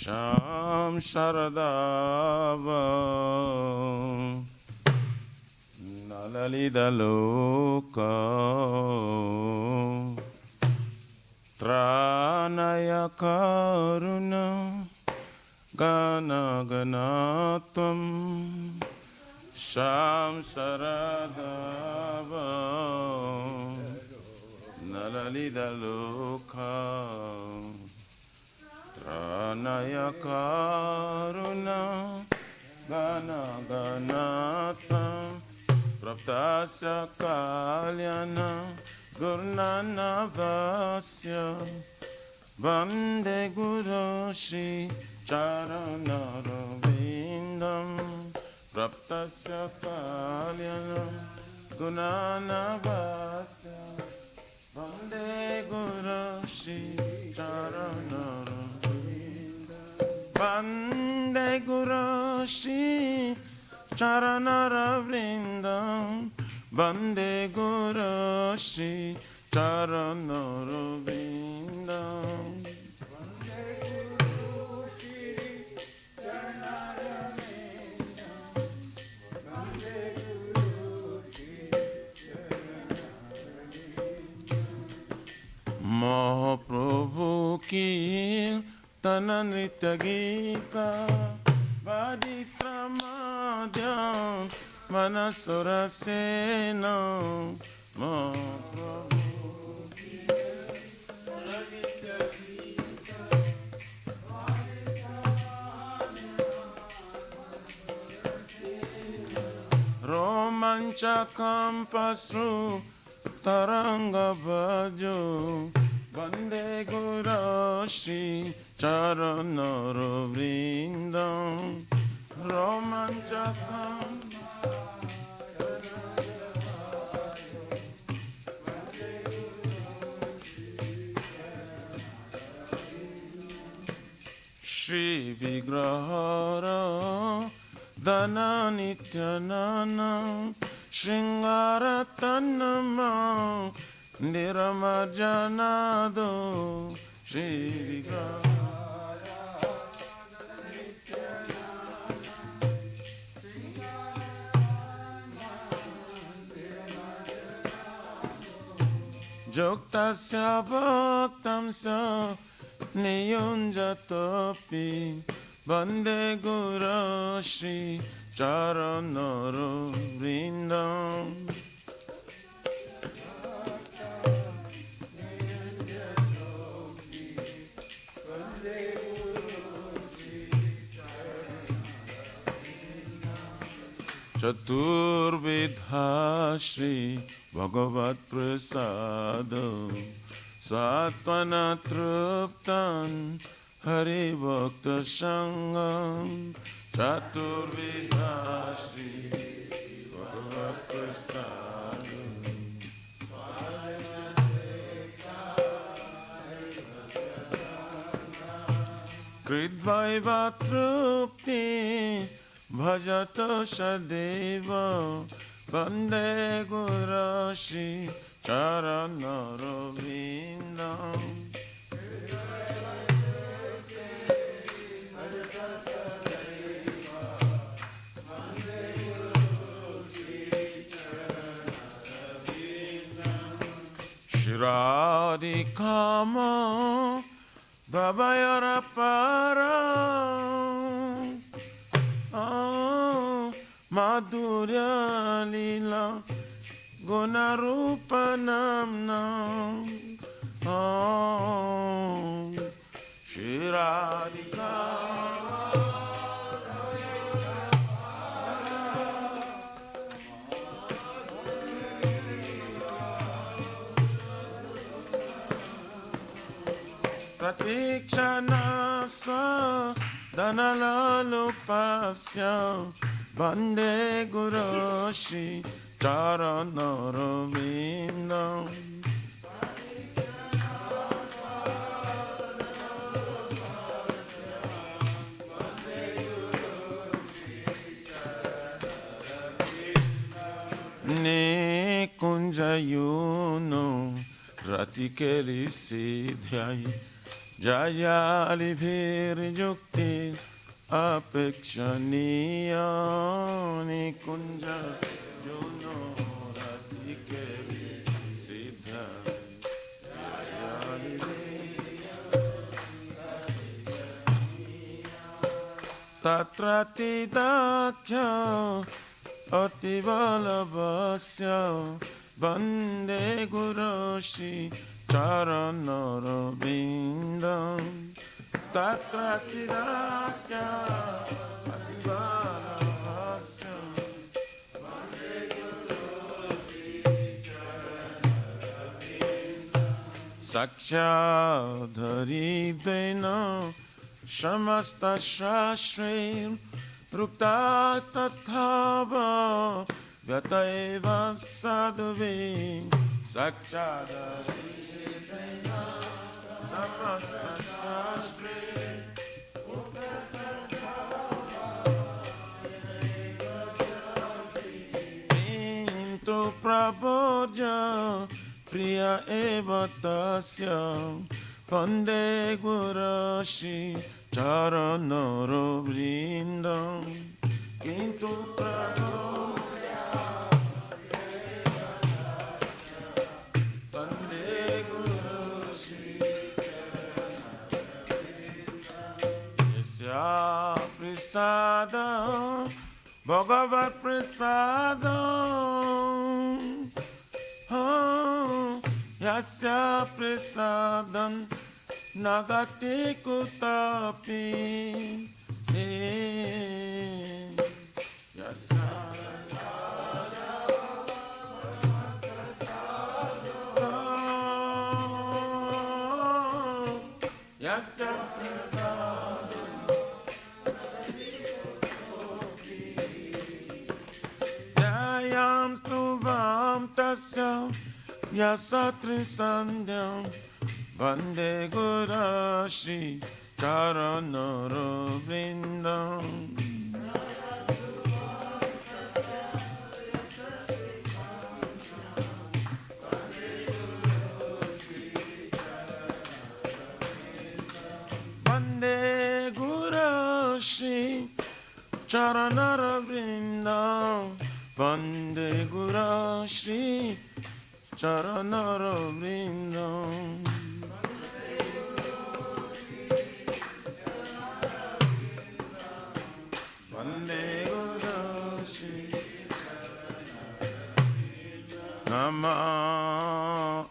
Sham Sharadava Nalalida Loka Tranaya Karuna Gana Ganatvam Sham Sharadava Nalalida Loka Tranaya Karuna Gana Ganatha Praptasya Kalyana Gurnana Vasya Vande Guru Shri Charanarvindam Praptasya Kalyana Gurnana Vasya Vande Guru Shri Charanarvindam Vande Guru Shri Charanarvindam Vande Guru Shri Charanarvindam Mahaprabhu ki Tana Nritya Gita Vaditramadhyam Manasura Sena Mahaprabhu ki Tana Nritya Gita Vaditramadhyam Romanchakam Pasru Taranga Bhajo Vande Guru Shri Charanarvindam Romanchakam Shri Vigrahara Dana Nityanana Shringaratanama Niramarjanado Shri Vigrahara Joktasya Bhaktamsa Niyunjatopi Vande Guru Shri Charanarvindam Chaturvidha Shri Bhagavat Prasada Satvana Truptan Hari Bhakta Sangam Chaturvidha Shri Bhagavat Prasada Kridvaiva Trupti Bhajato Sadeva Vande Guru Shri Charanarvindam Shradikama Bhavayara Para Madhurya Lila Gunarupa Namna Shradika Pratikshana Swa Danalalupasya Vande Guru Shri Charanarvindam Ne Kunjayuno Ratikeli Siddhai Jayali Virjukti Apekshaniya Nikunja Juno Radhike Siddha Jayali Tatrati Daksha Ativalabhasya Vande Gurushi Charanarabindam Tatrati Daksha Ativalabhasya Vande Gurushi Charanarabindam Sakshadhari Dena Shamasta Shashrim Ruktastathava Vyataiva Sadhuvim Sakshadharivena Shamasta Shashrim Into Prabodja Priya Eva Tasya Vande Gurushi Charanarabindam Kintu Prabodya Vande Gurushi Yasya Prasadam Bhagavat Prasadam Yasya Prasadam Nagati Kutapi Yasya Yasya Jayam Stuvam Tasya Yasatri Sandhyam Vande Gurushi Charanarabindam Vande Gurushi Charanarabindam Vande Gurushi Charanarabindam Vande Gurushi Nama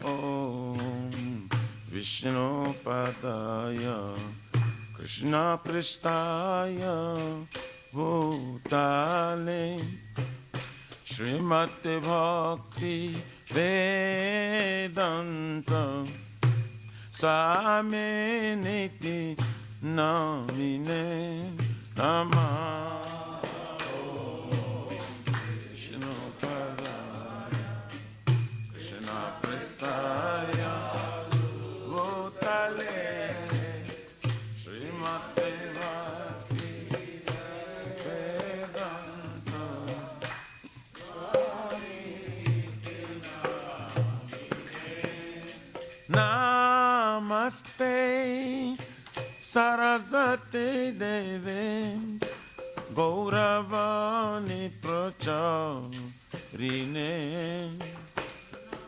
Om Vishnu Padaya Krishna Pristaya Bhutale Srimati Bhakti Vedanta Saminiti Namine Nama Vishnu Padaya Krishna Prestaya Bhutale Srimati Bhakti Vedanta Namaste Sarasvati Devi Gauravani Pracharine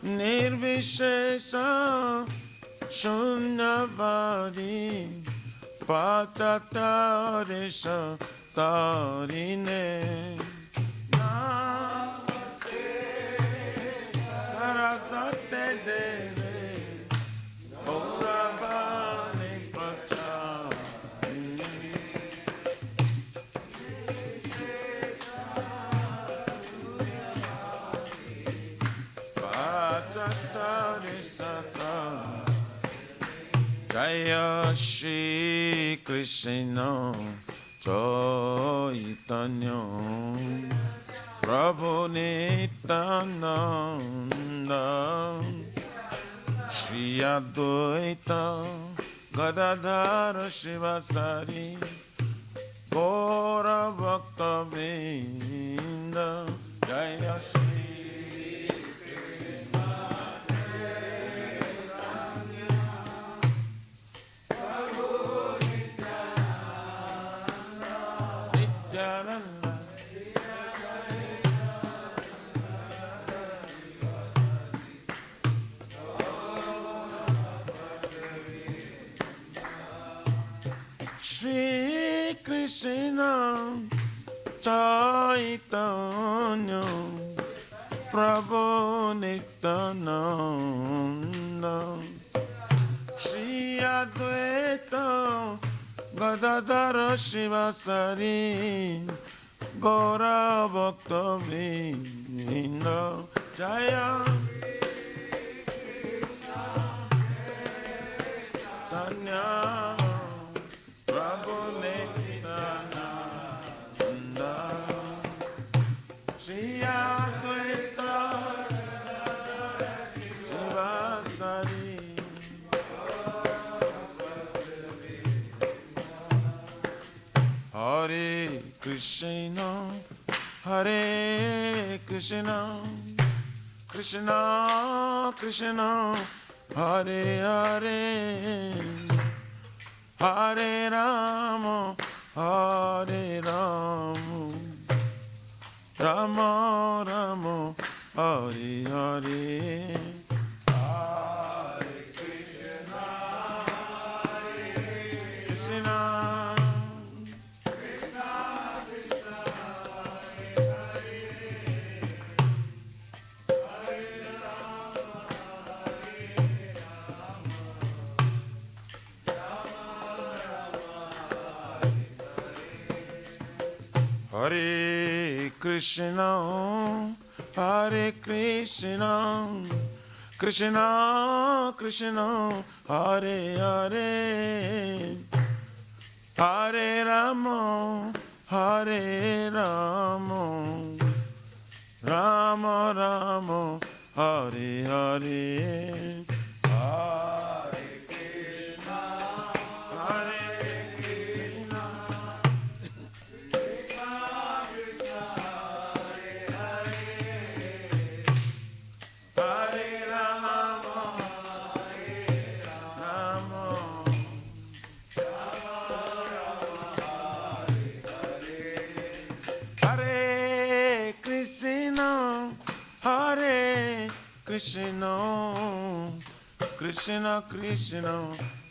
Nirvishesha Shunyavadi Pachatarisha Tarine Namaste Sarasvati Devi Gauravani Pracharine Jaya Shri Krishna Chaitanya Prabhu Nityananda Shri Advaita Gadadhara Shivasari Gaura Bhakta Vrinda Jaya Shri Krishna Krishna Chaitanya Prabhu Nityananda Shri Advaita Gadadhara Shivasari Gaura Bhakta Vrinda Jaya Tanya Prabhu Nityananda Shri Advaita Shivasari Hare Krishna Hare Krishna Krishna Krishna Hare Hare Hare Rama Hare Rama Rama Rama Hare Hare Hare Krishna Krishna Hare Krishna, Hare Krishna, Krishna Krishna, Hare Hare, Hare Rama, Hare Rama, Rama Rama, Hare Hare. Hare Krishna, Hare Krishna. Krishna, Krishna Krishna,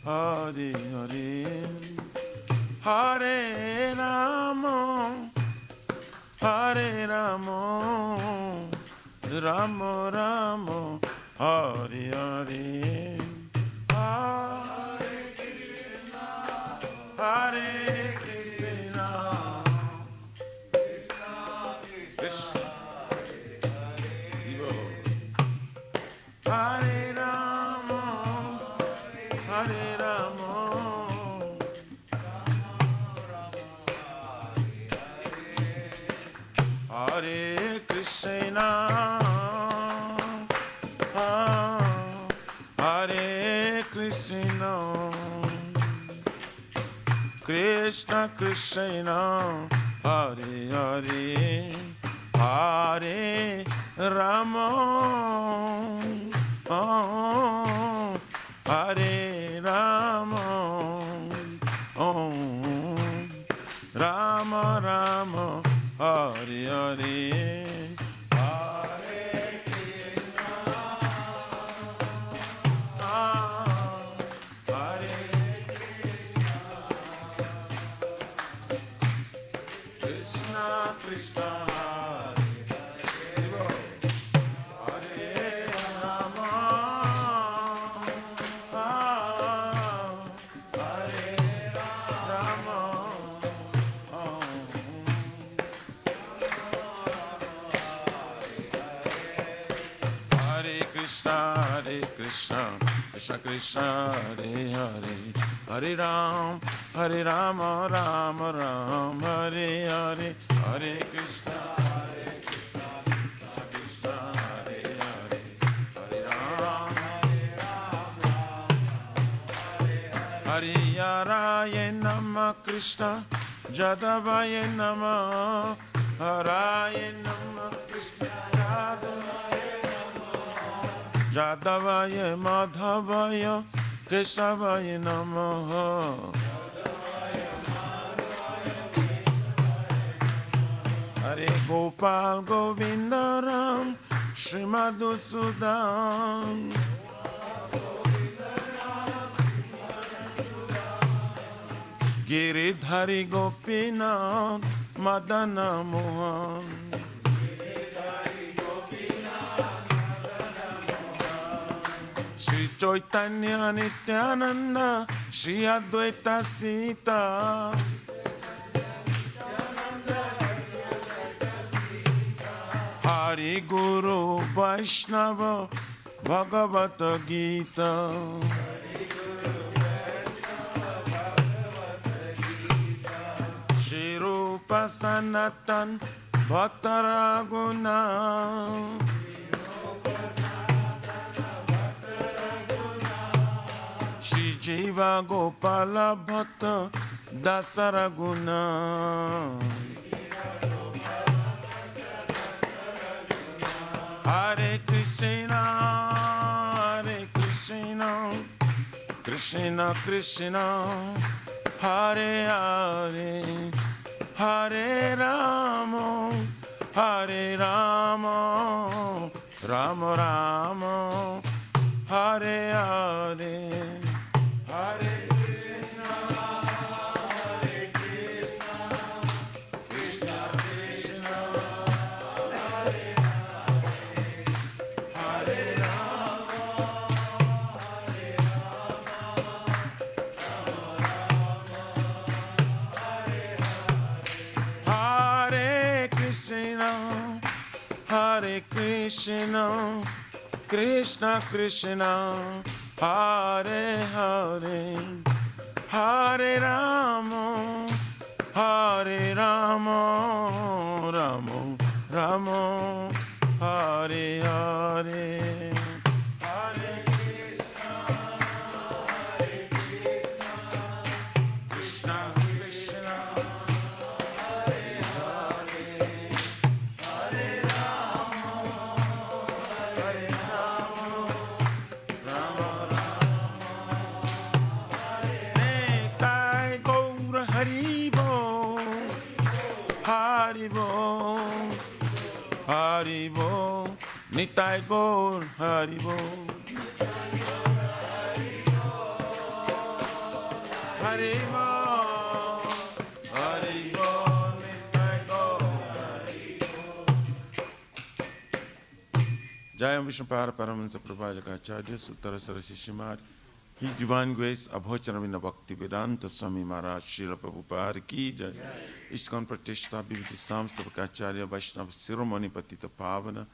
Hare Hare, Hare Rama, Hare Rama, Rama Rama, Hare Hare, Hare Krishna, Hare Krishna, Krishna Krishna. Hare Rama, Hare Rama, Hare Krishna, Hare Krishna, Krishna Krishna, Hare Hare, Hare Rama. Oh, Hare Rama, oh, Rama Rama, Hare Hare, Hare Krishna, Hare Krishna, Krishna. Hare Krishna, Krishna Krishna, Hare Hare, Hare Ram, Hare Rama, Rama Ram, Hare Hare, Hare Krishna, Krishna Krishna, Hare Hare, Hare Ram, Hare Yaraya Nama Krishna, Jadavaya Nama, Haraya Nama Krishna, Jadavaya Madhavaya Keshavaya Namaha. Hare Gopal Govindaram Srimadhusudan Giridhari Gopinath Madan Mohan Shri Chaitanya Nityanand Shri Advaita Sita Hari गुरु वैष्णव भगवत गीता श्री रूप सनातन भक्त रघुना श्री जीव गोपाल भक्त दास रघुना Hare Krishna, Krishna Krishna, Hare Hare, Hare Rama, Hare Rama, Rama Rama, Hare Hare, Hare Krishna, Hare Krishna, Krishna Krishna, Hare Hare Krishna, Krishna Krishna, Hare Hare, Hare Rama, Hare Rama, Rama Rama, Hare Hare. Hare Krishna, Hare Krishna, Krishna Krishna, Hare Hare, Hare Rama, Hare Rama, Rama Rama, Hare Nitai Gaur Hari Bo, Hari Bo, Hari Bo, Nitai Gaur Hari Bo, Hari Bo, Hari Bo, Nitai Gaur Hari Bo. Jai Vishnu Paramahansa Prabhupada Suttara Sarasi Shimad. His Divine Grace Abhocharavina Bhakti Vedanta Swami Maharaj Srila Prabhupada Ki Jai. ISKCON Pratishta Bhiviti Samstavakacharya Vaishnava Siromani Patita Pavana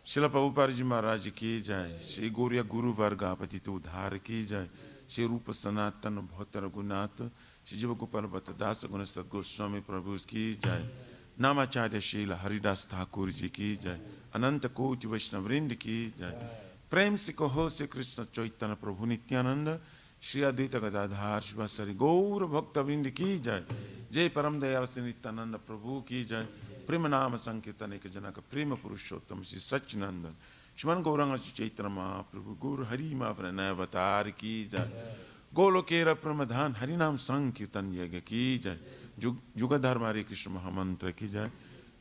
Srila Prabhupada Ji Maharaj Ki Jai. Shri Gauriya Guru Varga Patita Udhara Ki Jai. Shri Rupa Sanatana Bhakta Raghunatha Shri Jiva Gopala Bhatta Dasa Guna Sat Goswami Prabhu Ki Jai. Namacharya Srila Haridas Thakur Ji Ki Jai. Ananta Koti Vaishnavrind Ki Jai. प्रेम से कहो से कृष्ण चैतन्य प्रभु नित्यानंद श्री अद्वैत गदाधर शिवासरि गौर भक्तवृंद की जय. जय परम दयाल श्री नित्यानंद प्रभु की जय. प्रेम नाम संकीर्तन एक जनक प्रेम पुरुषोत्तम श्री सच्चिनंदन श्रीमन गौरांग चैतन्य महाप्रभु गौर हरि मावरण अवतार की जय. गोलोकेर प्रमधान हरिनाम संकीर्तन यज्ञ की जय. जुग धर्म हरे कृष्ण महामंत्र की जय.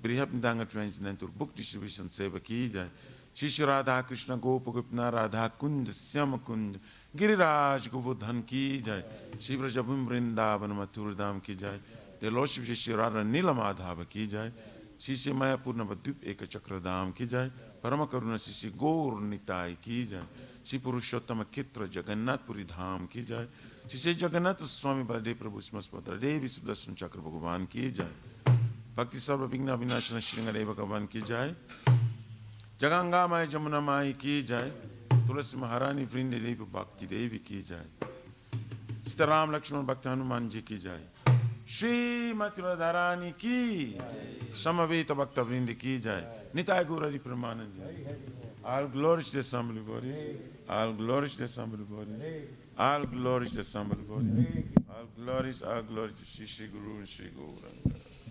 बृहत् निदांग ट्रांसलेटर बुक डिस्ट्रीब्यूशन सेवा की जय. शिशु राधा कृष्ण गोप गुप्तना राधा कुंज श्याम कुंज गिरिराज गोवर्धन की जय. श्री ब्रजभूमि वृंदावन मथुर धाम की जय. देलोशिव शिष्य राधा नील माधव की जय. शिष्य मायापुर नवद्वीप एक चक्र धाम की जय. परम करुणा शिष्य गौर निताय की जय. श्री पुरुषोत्तम क्षेत्र जगन्नाथपुरी धाम की जय. श्री जगन्नाथ स्वामी बलदेव प्रभु स्मस्पत्र देवी सुदर्शन चक्र भगवान की जय. भक्ति सर्व विघ्न विनाशन श्रृंगदेव भगवान की जय. जगंगा माई जमुना माई की जय. तुलसी महारानी वृंद देवी भक्ति देवी की जय. सीताराम लक्ष्मण भक्त हनुमान जी की जय. श्री मथुरा रानी की समवेत भक्त वृंद की जय. निताय गौर हरि परमानंद. All glories to the Assembly bodies. All glories to the Assembly bodies. All glories to the Assembly bodies. All glories to Shri Shri Guru and Shri Gauranga.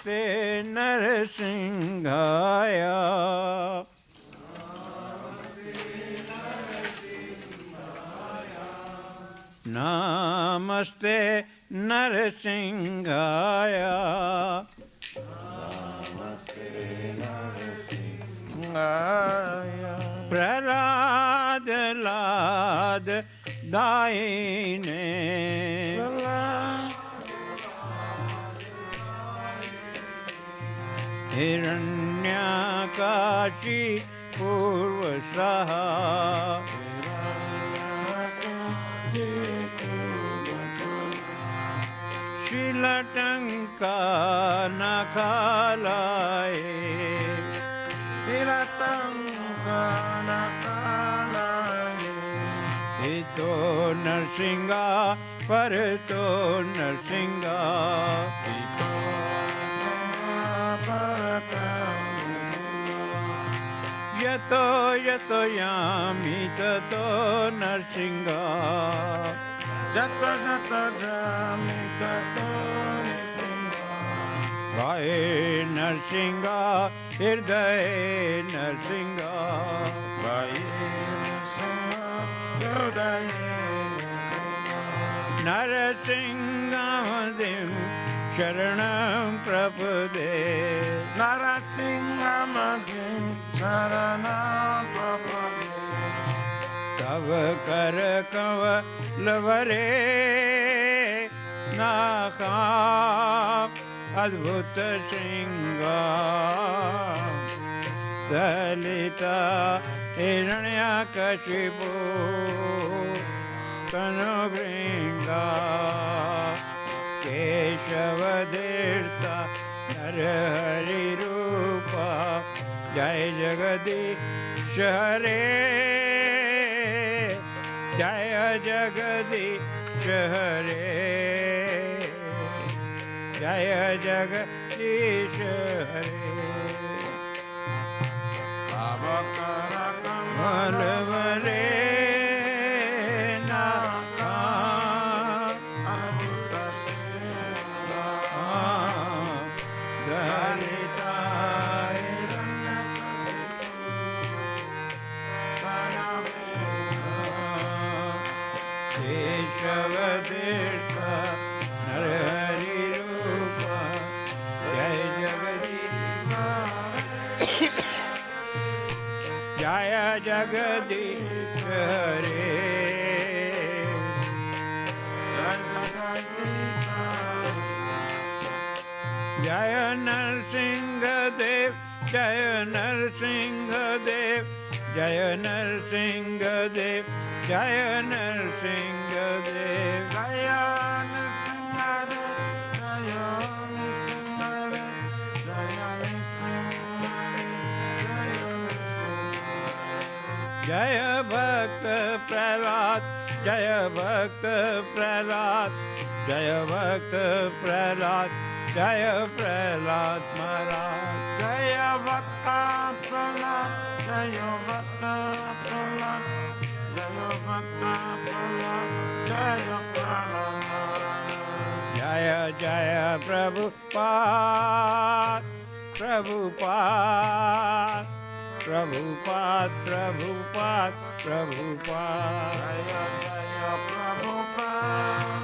Namaste Narasimhaya. Namaste Narasimhaya. Prahlad Lad Daine. Hiranyakashi Purvasaha. Shilatanka Nakalaye. Shilatanka Nakalaye. Ito Narsinga Parato Narsinga. Yato yato yami tato Narsinga. Jato jato yami tato Narsinga. Gaye Narsinga Hirdaye Narsinga. Gaye Narsinga Hirdaye Narsinga Madim Sharanam Prapade. Narasingha Madhim Sharanam Prapade. Tava Kara Kava Lavare Nakha Adbhuta Singha. Dalita Hiranyakashipu Tanubringa. Keshavadirta Narahari Rupa. Jai Jagadish Hare. Jaya Jagadish Hare. Jaya Jagadish Hare. Malavare Jaya Jagadish Hare. Jaya Narsingha Dev, Jaya Narsingha Dev, Jaya Narsingha Dev, Jaya Narsingha Dev. Jaya Narsingha Dev, Jaya Narsingha Dev, Jaya Narsingha Dev, Jaya Bhakta Prahlad, Jaya Bhakta Prahlad, Jaya Bhakta Prahlad, Jaya Prahlad Maharaj. Jaya Bhakta Prahlad, Jaya Bhakta Prahlad, Jaya Bhakta Prahlad, Jaya Prahlad. Jaya Jaya Prabhupada, Prabhupada, Prabhupada, Prabhupada, Prabhupada. Jaya Jaya Prabhupada,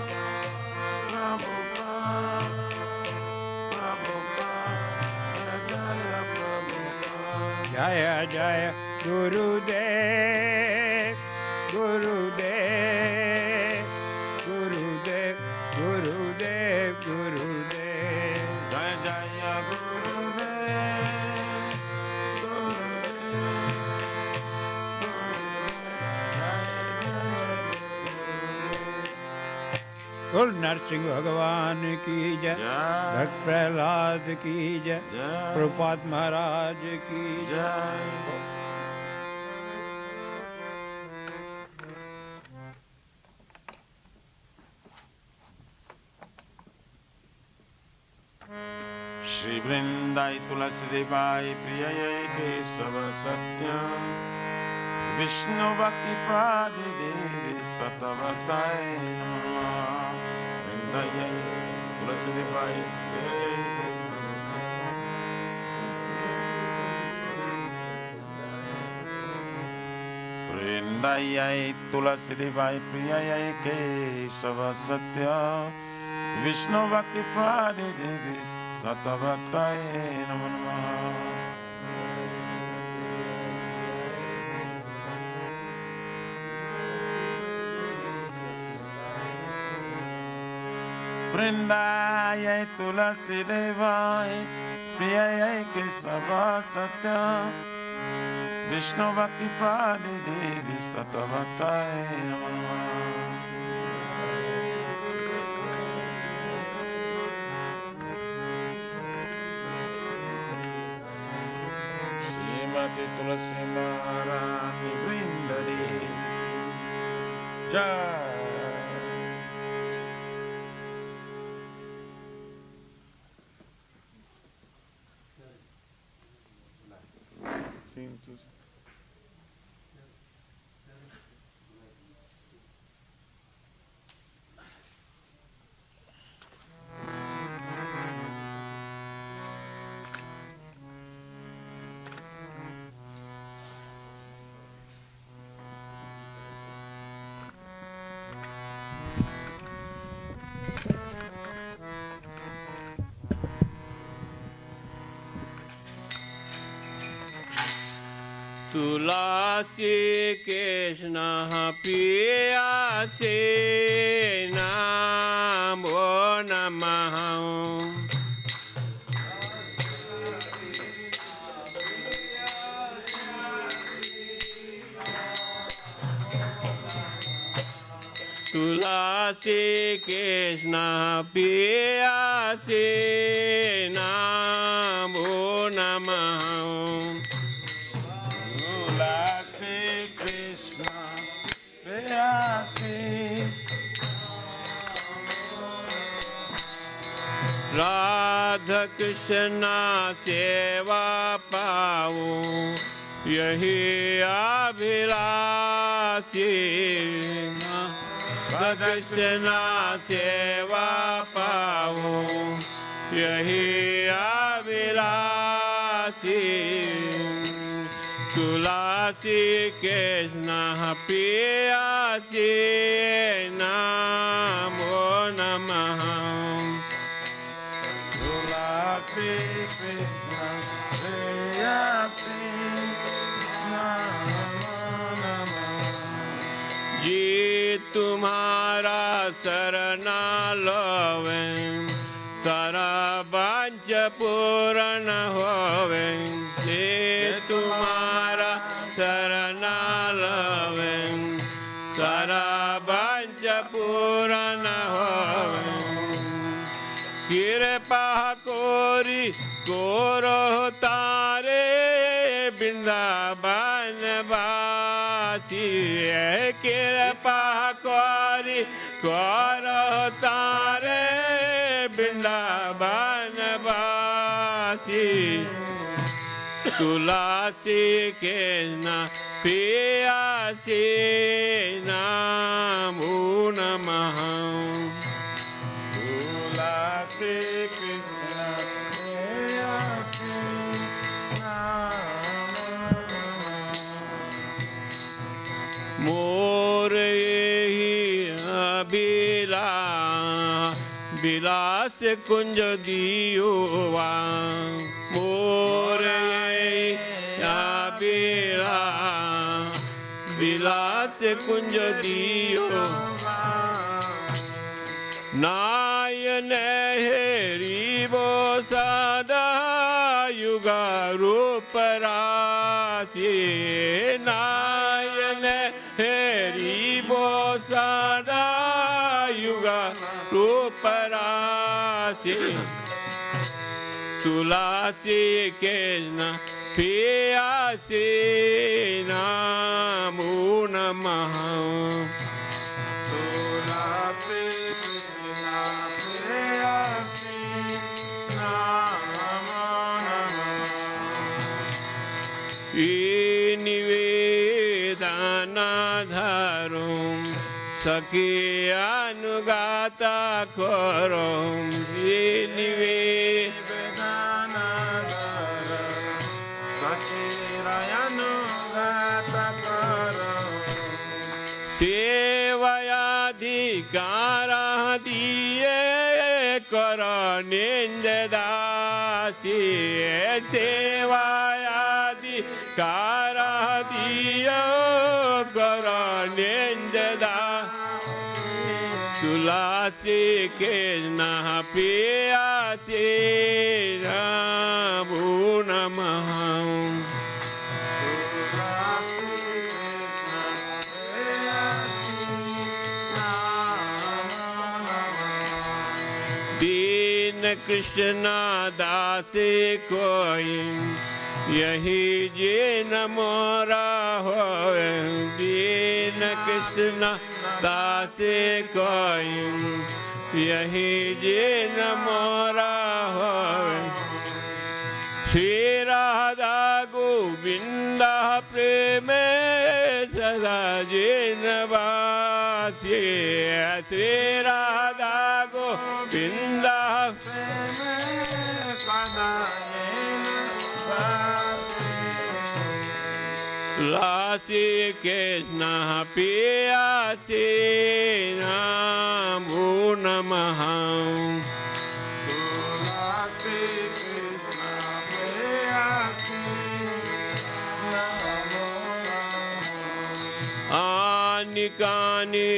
Prabhupada, Prabhupada, Jaya Prabhupada. Jaya Jaya Gurudev, Gurudev, Gurudev, Gurudev, Gurudev. Jaya Jaya Gurudev, कुल नरसिंह भगवान की जय, भक्त प्रहलाद की जय, प्रभुपाद महाराज की जय। श्री वृंदाई तुलसी देवाय प्रिय केशव सत्यम विष्णु भक्ति पाद देवी सतवताय नमः। वृंदाई तुलसी देवाय प्रिय केशव सत्यम वृंदायै तुलसी देवाय प्रियायै केशव सत्य विष्णु भक्ति प्रदे देवी सतभक्ताय नमो नमः। वृंदायै तुलसी देवाय प्रियायै केशव सत्य विष्णु भक्ति प्रदे देवी सतभक्ताय नमो नमः। श्रीमती तुलसी महारानी वृंदरी जय। तुलसी कृष्ण पियासे नमो नमः। तुलसी कृष्ण पियासे नमो नमः। राधा कृष्ण सेवा पाऊं यही अभिलाषी। राधा कृष्ण सेवा पाऊं यही अभिलाषी। तुलसी कृष्ण पियासी नमो नमः। तुलसी कृष्ण प्रेयसी नमो नमः। जी तुम्हारा शरणा लोवे तारा वांछ पूर्ण होवे। जी तुम्हारा शरणा लोवे तारा वांछ पूर्ण होवे। कृपा कोरी कोरो तारे वृंदावन वासी। कृपा कोरी कोरो तारे वृंदावन वासी। तुलसी कृष्ण पियासी नमो नमः। तुलसी कृष्ण प्रेयसी नमो नमः। मोर यही विलास कुंज दियोवा। मोर यही विलास कुंज दियो। नायन हेरी वो सदा युगा रूप राशि। नायन हेरी वो सदा युगा रूप राशि। तुलसी कृष्ण पियासी नमो नमः। तुलसी कृष्ण प्रेयसी नमो नमः। निवेदन धरो सखी अनुगाता करो। निवेदन धरो सखी अनुगाता करो। सेवयाधिकार दिए कर निंद दासी सेवयाधिकार दिए कर निंद तुलसी के नह पियासी नमो नमः दीन कृष्ण दास कोई यही जिन मोरा हो दीन कृष्ण दास कोई यही जिन मोरा हो श्री राधा गोविंद प्रेम सदा जिन वासी श्री राधा गोविंद लासी कृष्ण पियासी नमो नमः आनि कानि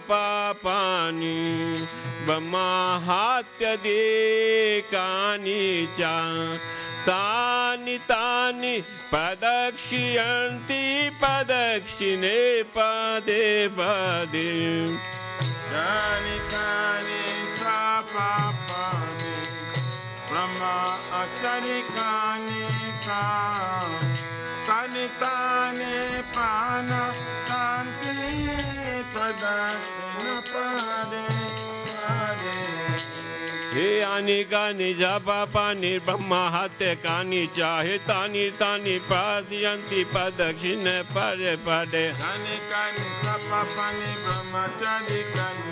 पापानि ब्रह्माहत्य दे कानि च तानि तानि प्रदक्षियन्ति प्रदक्षिणे पदे पदे कानि कानि सा पापानि ब्रह्मा अचरिकानि सा तानि तानि प्राण शान्ति प्रदर्शन पदे पदे हे अनिकानि जपापानि ब्रह्महत्य कानि चाहे तानि तानि पास्यन्ति प्रदक्षिण पदे पदे कानि कानि जपापानि ब्रह्मचरिकानि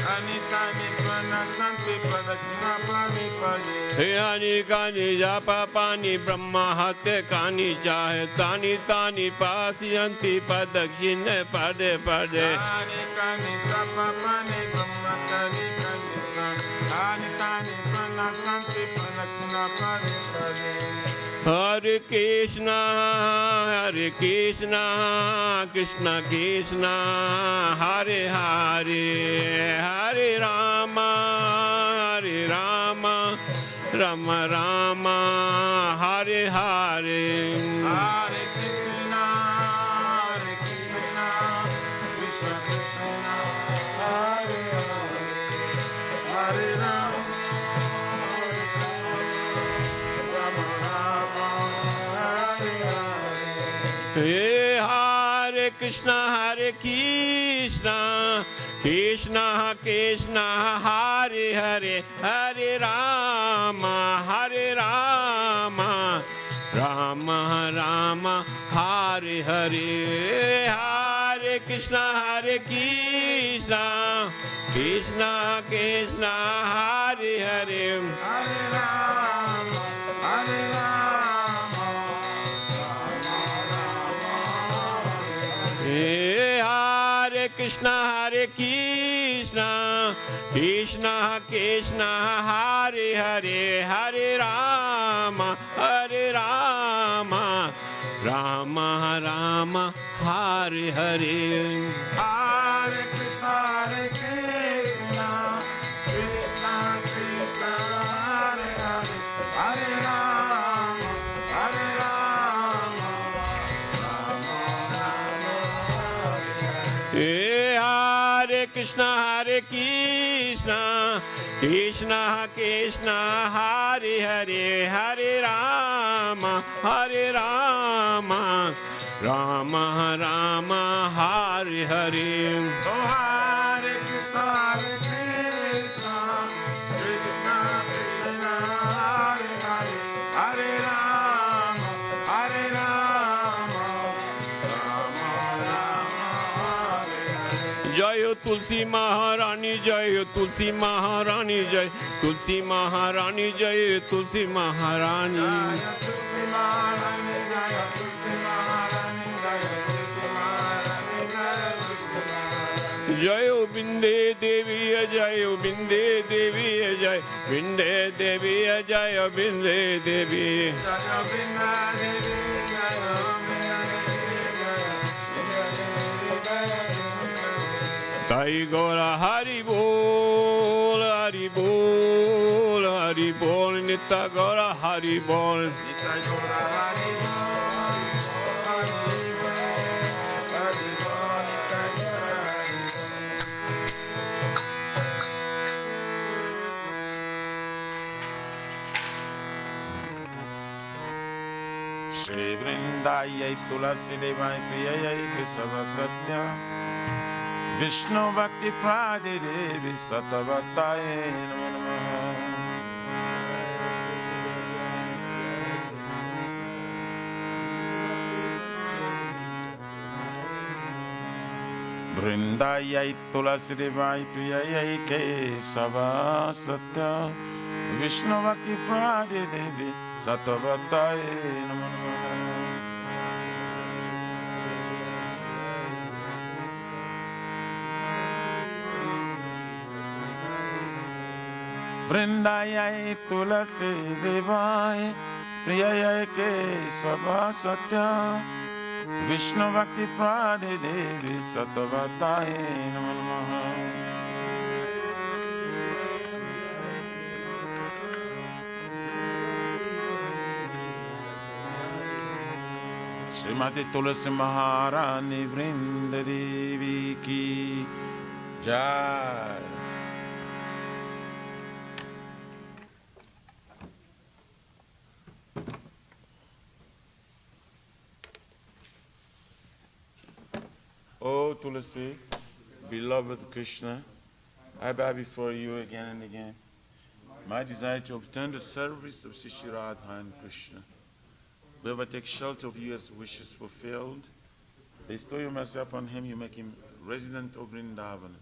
तानि तानि प्राण शान्ति प्रदर्शन पदे पदे हे अनिकानि जपापानि ब्रह्महत्य कानि चाहे तानि तानि पास्यन्ति प्रदक्षिण पदे पदे कानि कानि जपापानि ब्रह्मचरिकानि तानि तानि प्राण शान्ति प्रदर्शन पदे पदे Hare Krishna Krishna Krishna Hare Hare Hare Rama Rama Rama Hare Hare Hare Krishna Krishna Krishna Hare Hare Hare Rama Rama Rama Hare Hare Hare Krishna Krishna Krishna Hare Hare Hare Rama Rama Rama Hare Hare Hare Krishna Krishna Krishna Hare Hare Hare Rama Hare Rama Hare Krishna Krishna Krishna Hare Hare Hare Rama Rama Rama Hare Hare Hare Krishna Krishna Krishna Hare Hare Hare Rama Hare Krishna Krishna Krishna Hare Hare Hare Rama Rama Rama Hare Hare Oh Hare Krishna Krishna Krishna Krishna Hare Hare Hare Rama जय तुलसी महारानी जय तुलसी महारानी जय तुलसी महारानी जय तुलसी महारानी बिंदे देवी जय बिंदे देवी जय बिंदे देवी जय बिंदे देवी ताई गौरा हरि बोल हरि बोल हरि बोल नित्य गौरा हरि बोल Shri Vrindayai Tulasi Devai Priyayai Kesava Satya Vishnu Bhakti Prade Devi Satavataye Namo Namaha Vrindayai Tulasi Devai Priyayai Kesava Satya Vishnu Bhakti Prade Devi Satavataye Namo Namaha Vrindayai Tulasi Devai Priyayai Kesava Satya Vishnu Bhakti Prade Devi Satavataye Namo Namaha Srimati Tulasi Maharani Vrinda Devi Ki Jai. Oh Tulasi, beloved Krishna, I bow before you again and again. My desire to obtain the service of Shri Radha and Krishna. Whoever takes shelter of you as wishes fulfilled, bestow your mercy upon him, you make him resident of Vrindavan.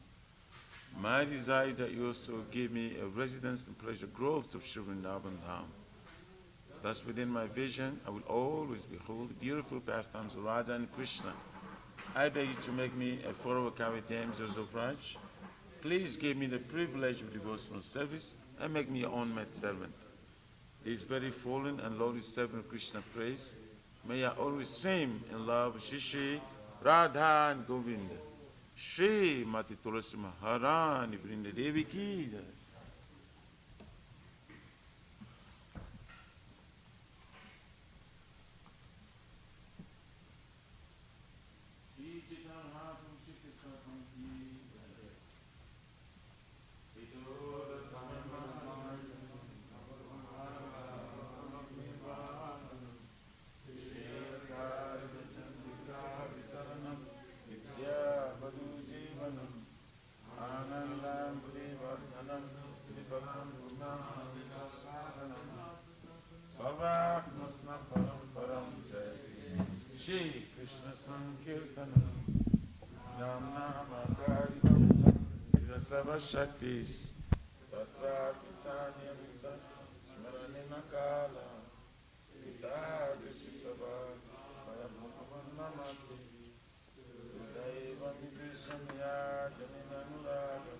My desire is that you also give me a residence in pleasure groves of Shri Vrindavan Dham. Thus within my vision, I will always behold the beautiful pastimes of Radha and Krishna. I beg you to make me a follower Kavati of Raj. Please give me the privilege of devotional service and make me your own met servant. This very fallen and lowly servant of Krishna praise, may I always swim in love with Shri Radha and Govinda. Shri Mati Tulasi Maharani Vrinda Devi Ki Jai. Shri Krishna Sankirtanam Nam Nama Karidam Isasava Shaktis Tatra Pitanya Vita Smaranina Kala Vita Dishitava Mayamukavannamati Udaiva Vivishamya Jaminanuraga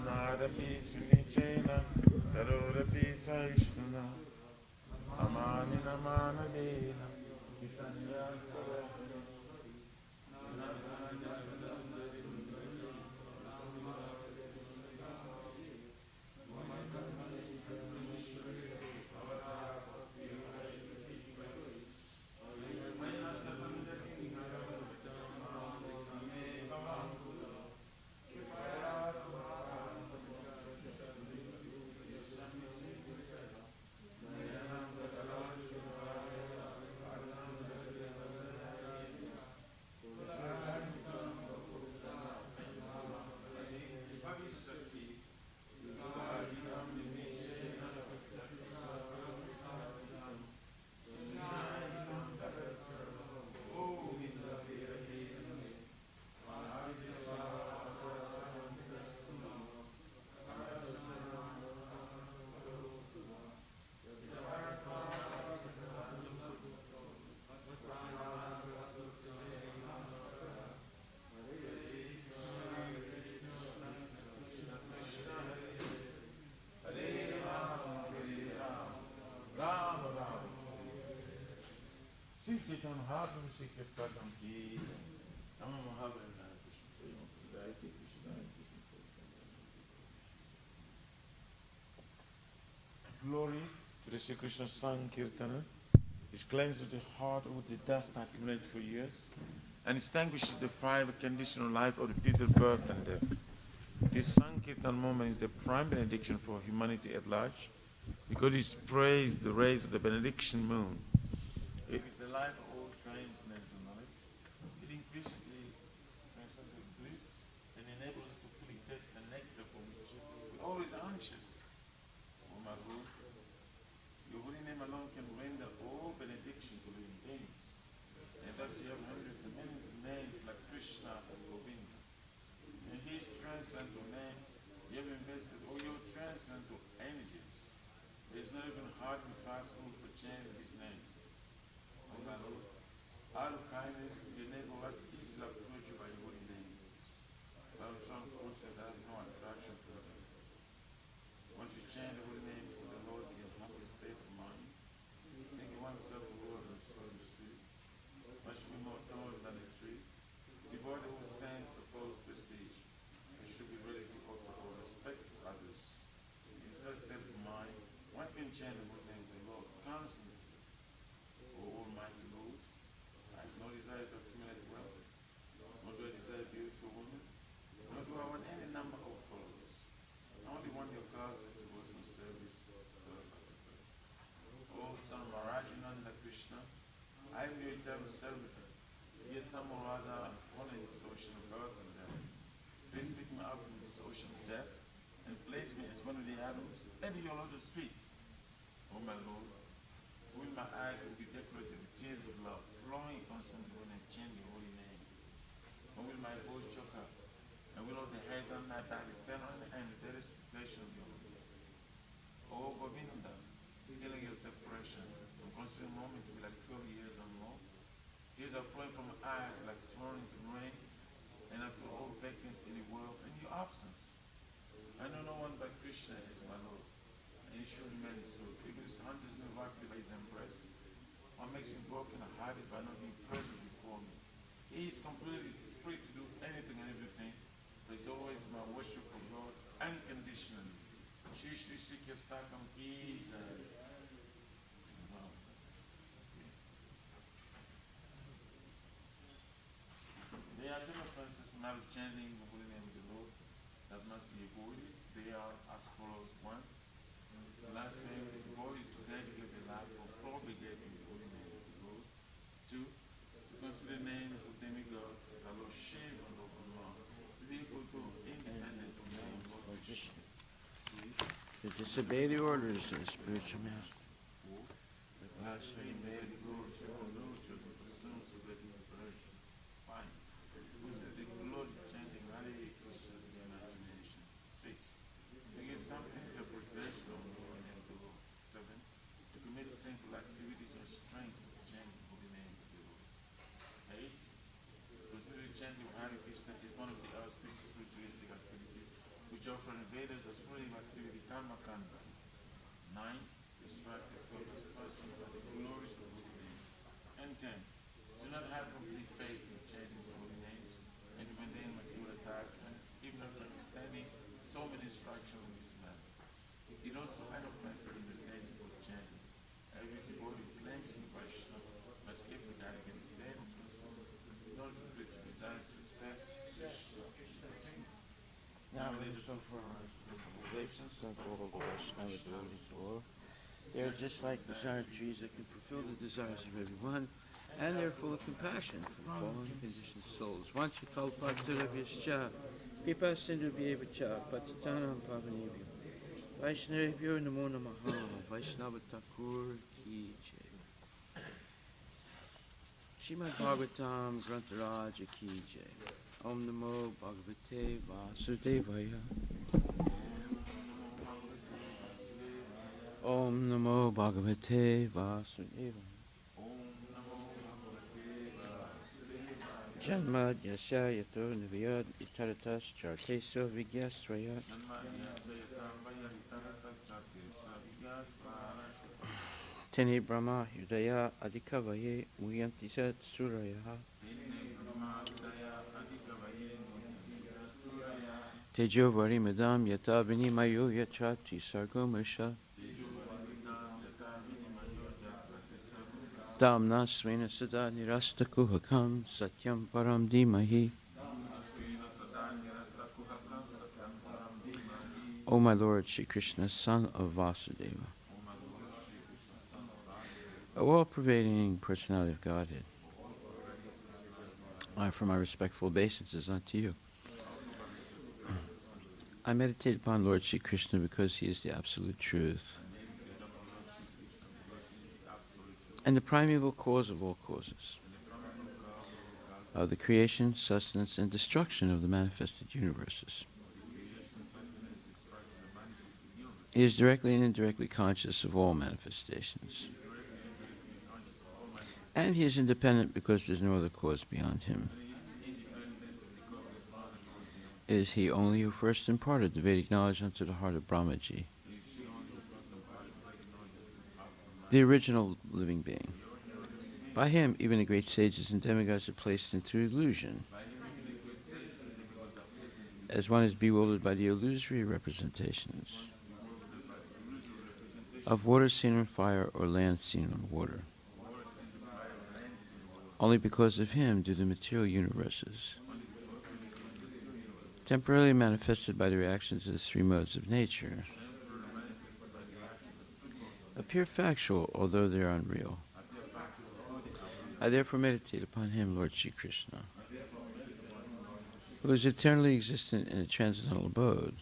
Narapi Sunichena Karorapi Saishnana Amanina Manadena Sikhitam Hatam Sikhistakam Ki. Nama Mahabharata Krishna. Glory to the Sri Krishna Sankirtana, which cleanses the heart with the dust accumulated for years, and extinguishes the fire of conditional life of the bitter birth and death. This Sankirtan moment is the prime benediction for humanity at large, because it sprays the rays of the benediction moon. It is the life of all transcendental knowledge. It increases the transcendental bliss and enables us to fully taste the nectar for which we're always anxious. Oh my Lord, your holy name alone can render all benediction to living beings. And thus you have hundreds of many names like Krishna and Govinda. In his transcendental name, you have invested all your transcendental energies. It is not even hard and fast food for chanting his name. Oh my Lord, out of kindness, you enable us to easily approach you by your holy name. But some folks that have no attraction for them. Once you chant the holy name of the Lord in a happy state of mind, thinking oneself a Lord and so to speak, much more taller than a tree, devoid of all sense of false prestige, and should be ready to offer all respect to others. In such state of mind, one can chant the holy name of the Lord constantly. O Almighty Lord, I have no desire to accumulate wealth, nor do I desire beautiful women, nor do I want any number of followers. I only want your causes to work in service. O Son Marajananda Krishna, I am your eternal servitor, yet somehow or other I'm falling in this ocean of birth and death. Please pick me up from this ocean of death and place me as one of the atoms at your lotus feet. O my Lord, when my eyes will be decorated with tears of love, flowing constantly when I chant your holy name. When will my voice choke up? And will all the hairs on my back stand on the end of the destination of your holy name? O Govinda, feeling your separation, from considering a moment to be like 12 years or more. Tears are flowing from my eyes like torrents of rain, and I feel all vacant in the world in your absence. I know no one but Krishna is my Lord, and he should remain so. Even his hunters me roughly by his embrace. What makes me broken and hearted by not being present before me? He is completely free to do anything and everything, but he's always my worship of God unconditionally. Shri Shri Sikhistakam Ki Jai. There are different phrases now chanting the holy name of the Lord that must be avoided. They are as follows. 1. The last name, the boy is to dedicate the life for propagating the holy name of the Lord. 2. To consider names of demigods, the Lord Shiva and Lord Brahma, to be able to independent of names of Krishna. To disobey the orders of the spiritual master. 4. The blasphemy made the glory to all those chosen for sons of the liberation. 5. Who said the glory chanting Hare Krishna to the imagination. 6. To give some interpretation of the holy name of the Lord. 7. To commit sinful activities or strength to chanting the holy name of the Lord. 8. Consider chanting of Hare Krishna is one of the auspicious ritualistic activities which offer invaders a spiritual activity karma kanda. 9. To strike the focus person by the glories of the holy name. And 10. Do not have complete faith in chanting the holy names and to maintain material attachments, even after understanding so many instructions in this matter. It also inoffensive in the text for chanting. Every devotee who claims to be Vaishnava must carefully guard against their influences in order to desire success. Now we so for relations of all the Vaishnava devotees of the world. They are just like desire trees that can fulfill the desires of everyone, and they are full of compassion for the fallen conditioned souls. Vanchikalpatarabhyascha, Kripa Sindhu Vyavacha, Patitanam Pavanebhyo, Vaishnavibhyo Namo Namaha, Vaishnava Thakur Ki Jai. Srimad Bhagavatam Grantaraja Ki Jai. Om Namo Bhagavate Vasudevaya. Om Namo Bhagavate Vasudevaya. Janma Yasya Yato Nivayad Itaratas Charteso Vigyasrayat. Tene Brahma Hridaya Adikavaye Muyanti Sat Suraya Tejo Vari Madam Yata Vinimayo Yachati Sargomasha Damna Svena Sada Nirasta Kuhakam Satyam Param Dimahi. O my Lord Shri Krishna, son of Vasudeva, O all-pervading personality of Godhead, I offer my respectful obeisances unto you. I meditate upon Lord Shri Krishna because he is the absolute truth and the primeval cause of all causes, of the creation, sustenance, and destruction of the manifested universes. He is directly and indirectly conscious of all manifestations. And he is independent because there is no other cause beyond him. It is he only who first imparted the Vedic knowledge unto the heart of Brahmaji, the original living being. By him, even the great sages and demigods are placed into illusion, as one is bewildered by the illusory representations of water seen on fire or land seen on water. Only because of him do the material universes, temporarily manifested by the reactions of the three modes of nature, appear factual, although they are unreal. I therefore meditate upon him, Lord Shri Krishna, who is eternally existent in a transcendental abode,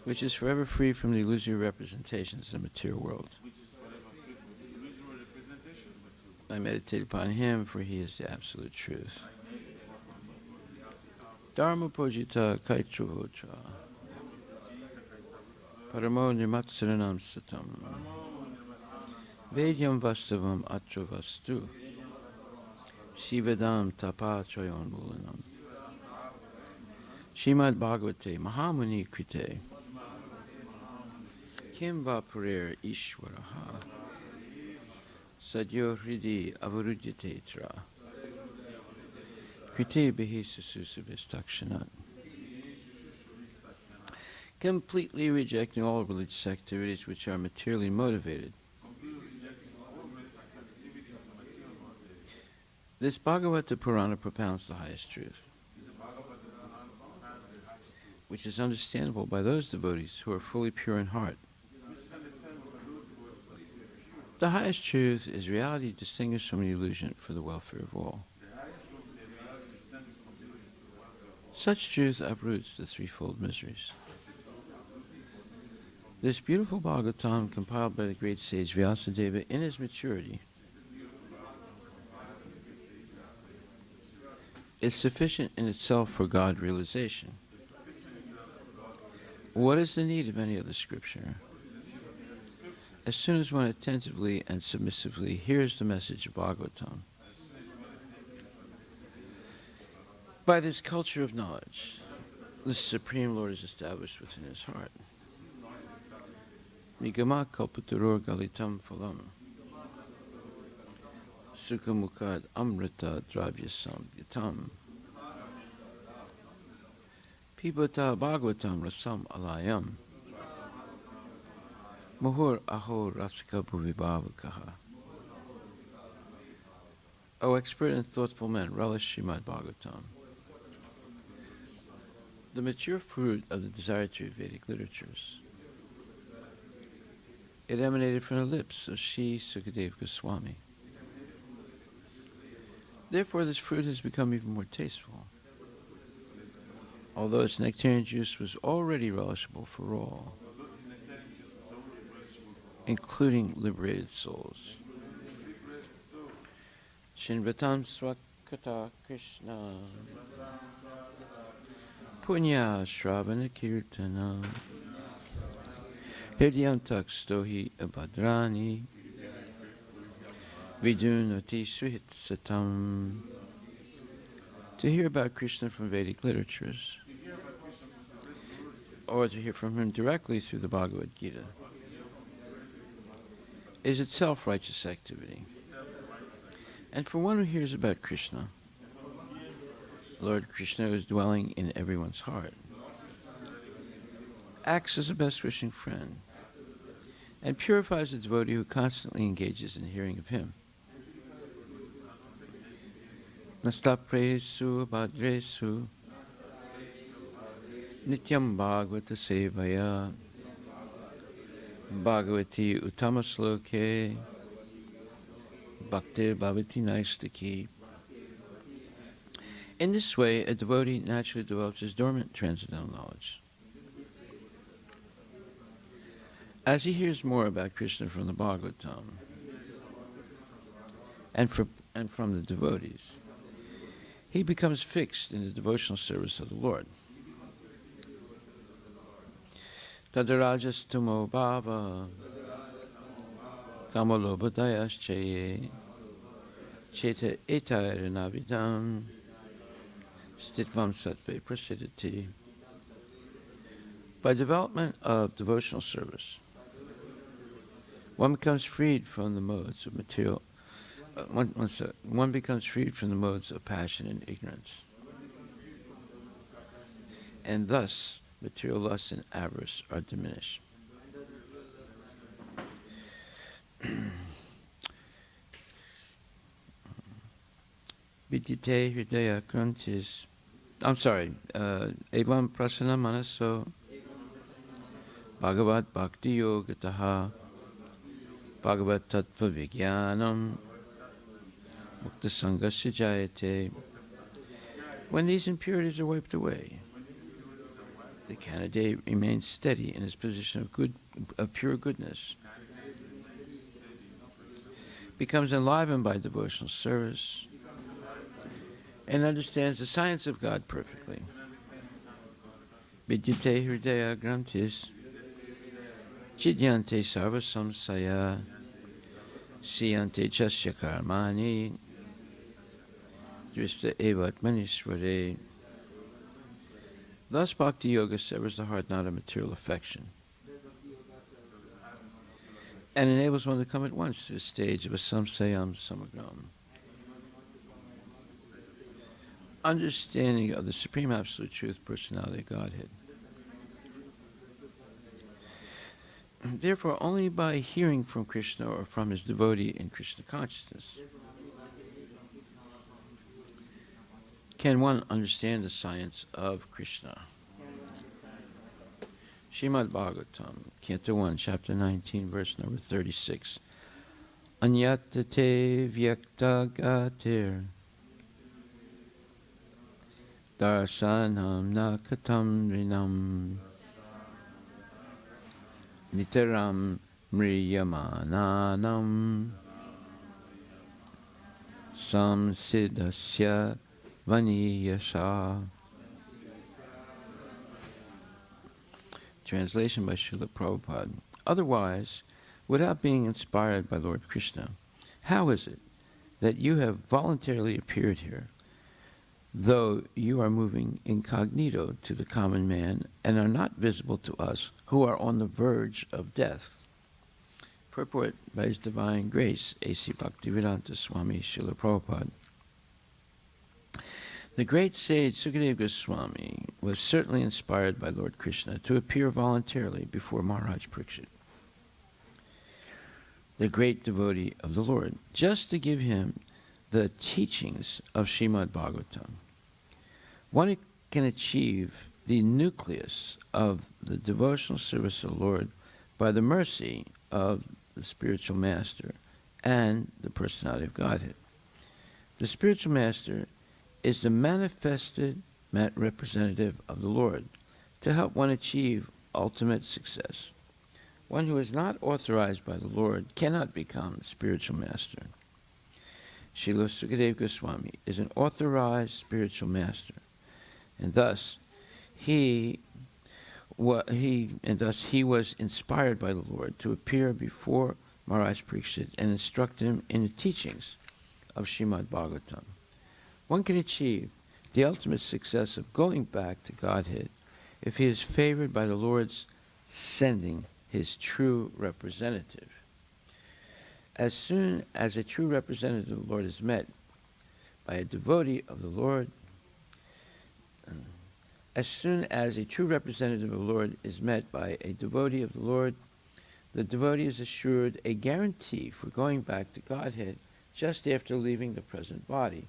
which is forever free from the illusory representations of the material world. I meditate upon him, for he is the absolute truth. Dharma pojita kaitruvocha paramo nirmatsaranam satam vedyam vastavam atra vastu shivadam tapatrayon mulanam Shrimad Bhagavate Mahamuni Krite Kim va purer Ishwaraha Sadyo Hridi Avarudhyate Tra Krite Behi Sususavistakshanat. Completely rejecting all religious activities which are materially motivated, this Bhagavata Purana propounds the highest truth, which is understandable by those devotees who are fully pure in heart. The highest truth is reality distinguished from the illusion for the welfare of all. Such truth uproots the threefold miseries. This beautiful Bhagavatam, compiled by the great sage Vyasadeva in his maturity, is sufficient in itself for God realization. What is the need of any other scripture? As soon as one attentively and submissively hears the message of Bhagavatam, by this culture of knowledge, the Supreme Lord is established within his heart. Nigama kalpataror galitam phalam sukhamukad amrita dravyasam yatam pibata bhagavatam rasam alayam muhur aho rasika bhuvibhavakaha. O expert and thoughtful men, relish Srimad Bhagavatam, the mature fruit of the desire to read Vedic literatures. It emanated from the lips of Sri Sukadeva Goswami. Therefore, this fruit has become even more tasteful, although its nectarian juice was already relishable for all, including liberated souls. Shinvatam Swakata Krishna Punya Shravana Kirtana Hridyantak Stohi Abhadrani Vidunati Suhit Satam. To hear about Krishna from Vedic literatures, or to hear from him directly through the Bhagavad Gita, is itself righteous activity. And for one who hears about Krishna, Lord Krishna, who is dwelling in everyone's heart, acts as a best-wishing friend, and purifies the devotee who constantly engages in hearing of him. Nastapresu bhadresu nityam bhagavata sevaya bhagavati uttamasloke bhaktir bhavati naistaki. In this way, a devotee naturally develops his dormant transcendental knowledge. As he hears more about Krishna from the Bhagavatam and from the devotees, he becomes fixed in the devotional service of the Lord. Tadarajastumo bhava kamalobhadayaschaye cheta etairanavidam stitvam sattve prasidati. By development of devotional service, one becomes freed from the modes of material. One becomes freed from the modes of passion and ignorance, and thus material lust and avarice are diminished. Vidyate hridaya krantis. Evam prasana manaso Bhagavat bhakti yogataha Bhagavat tattva vijnanam mukta sangasya jayate. When these impurities are wiped away, the candidate remains steady in his position of pure goodness, becomes enlivened by devotional service, and understands the science of God perfectly. Vidyate hridaya grantis chidyante sarva samsaya siyante chasya karmani drista evatmanishvare. Thus Bhakti Yoga severs the heart not of material affection and enables one to come at once to the stage of a samsayam samagram, understanding of the Supreme Absolute Truth, Personality of Godhead. Therefore, only by hearing from Krishna or from his devotee in Krishna consciousness can one understand the science of Krishna. Srimad Bhagavatam, Canto 1, Chapter 19, verse number 36. Anyatate vyakta gatir darsanam nakatam rinam nitaram mriyamananam samsiddhasya vaniyasa. Translation by Srila Prabhupada. Otherwise, without being inspired by Lord Krishna, how is it that you have voluntarily appeared here, though you are moving incognito to the common man and are not visible to us who are on the verge of death? Purport by His Divine Grace, A.C. Bhaktivedanta Swami Srila Prabhupada. The great sage Sukadeva Goswami was certainly inspired by Lord Krishna to appear voluntarily before Maharaj Parikshit, the great devotee of the Lord, just to give him the teachings of Srimad Bhagavatam. One can achieve the nucleus of the devotional service of the Lord by the mercy of the spiritual master and the personality of Godhead. The spiritual master is the manifested representative of the Lord to help one achieve ultimate success. One who is not authorized by the Lord cannot become spiritual master. Srila Sukadeva Goswami is an authorized spiritual master, and thus he was inspired by the Lord to appear before Maharaj Parikshit and instruct him in the teachings of Srimad Bhagavatam. One can achieve the ultimate success of going back to Godhead if he is favored by the Lord's sending his true representative. As soon as a true representative of the Lord is met by a devotee of the Lord, as soon as a true representative of the Lord is met by a devotee of the Lord, the devotee is assured a guarantee for going back to Godhead just after leaving the present body.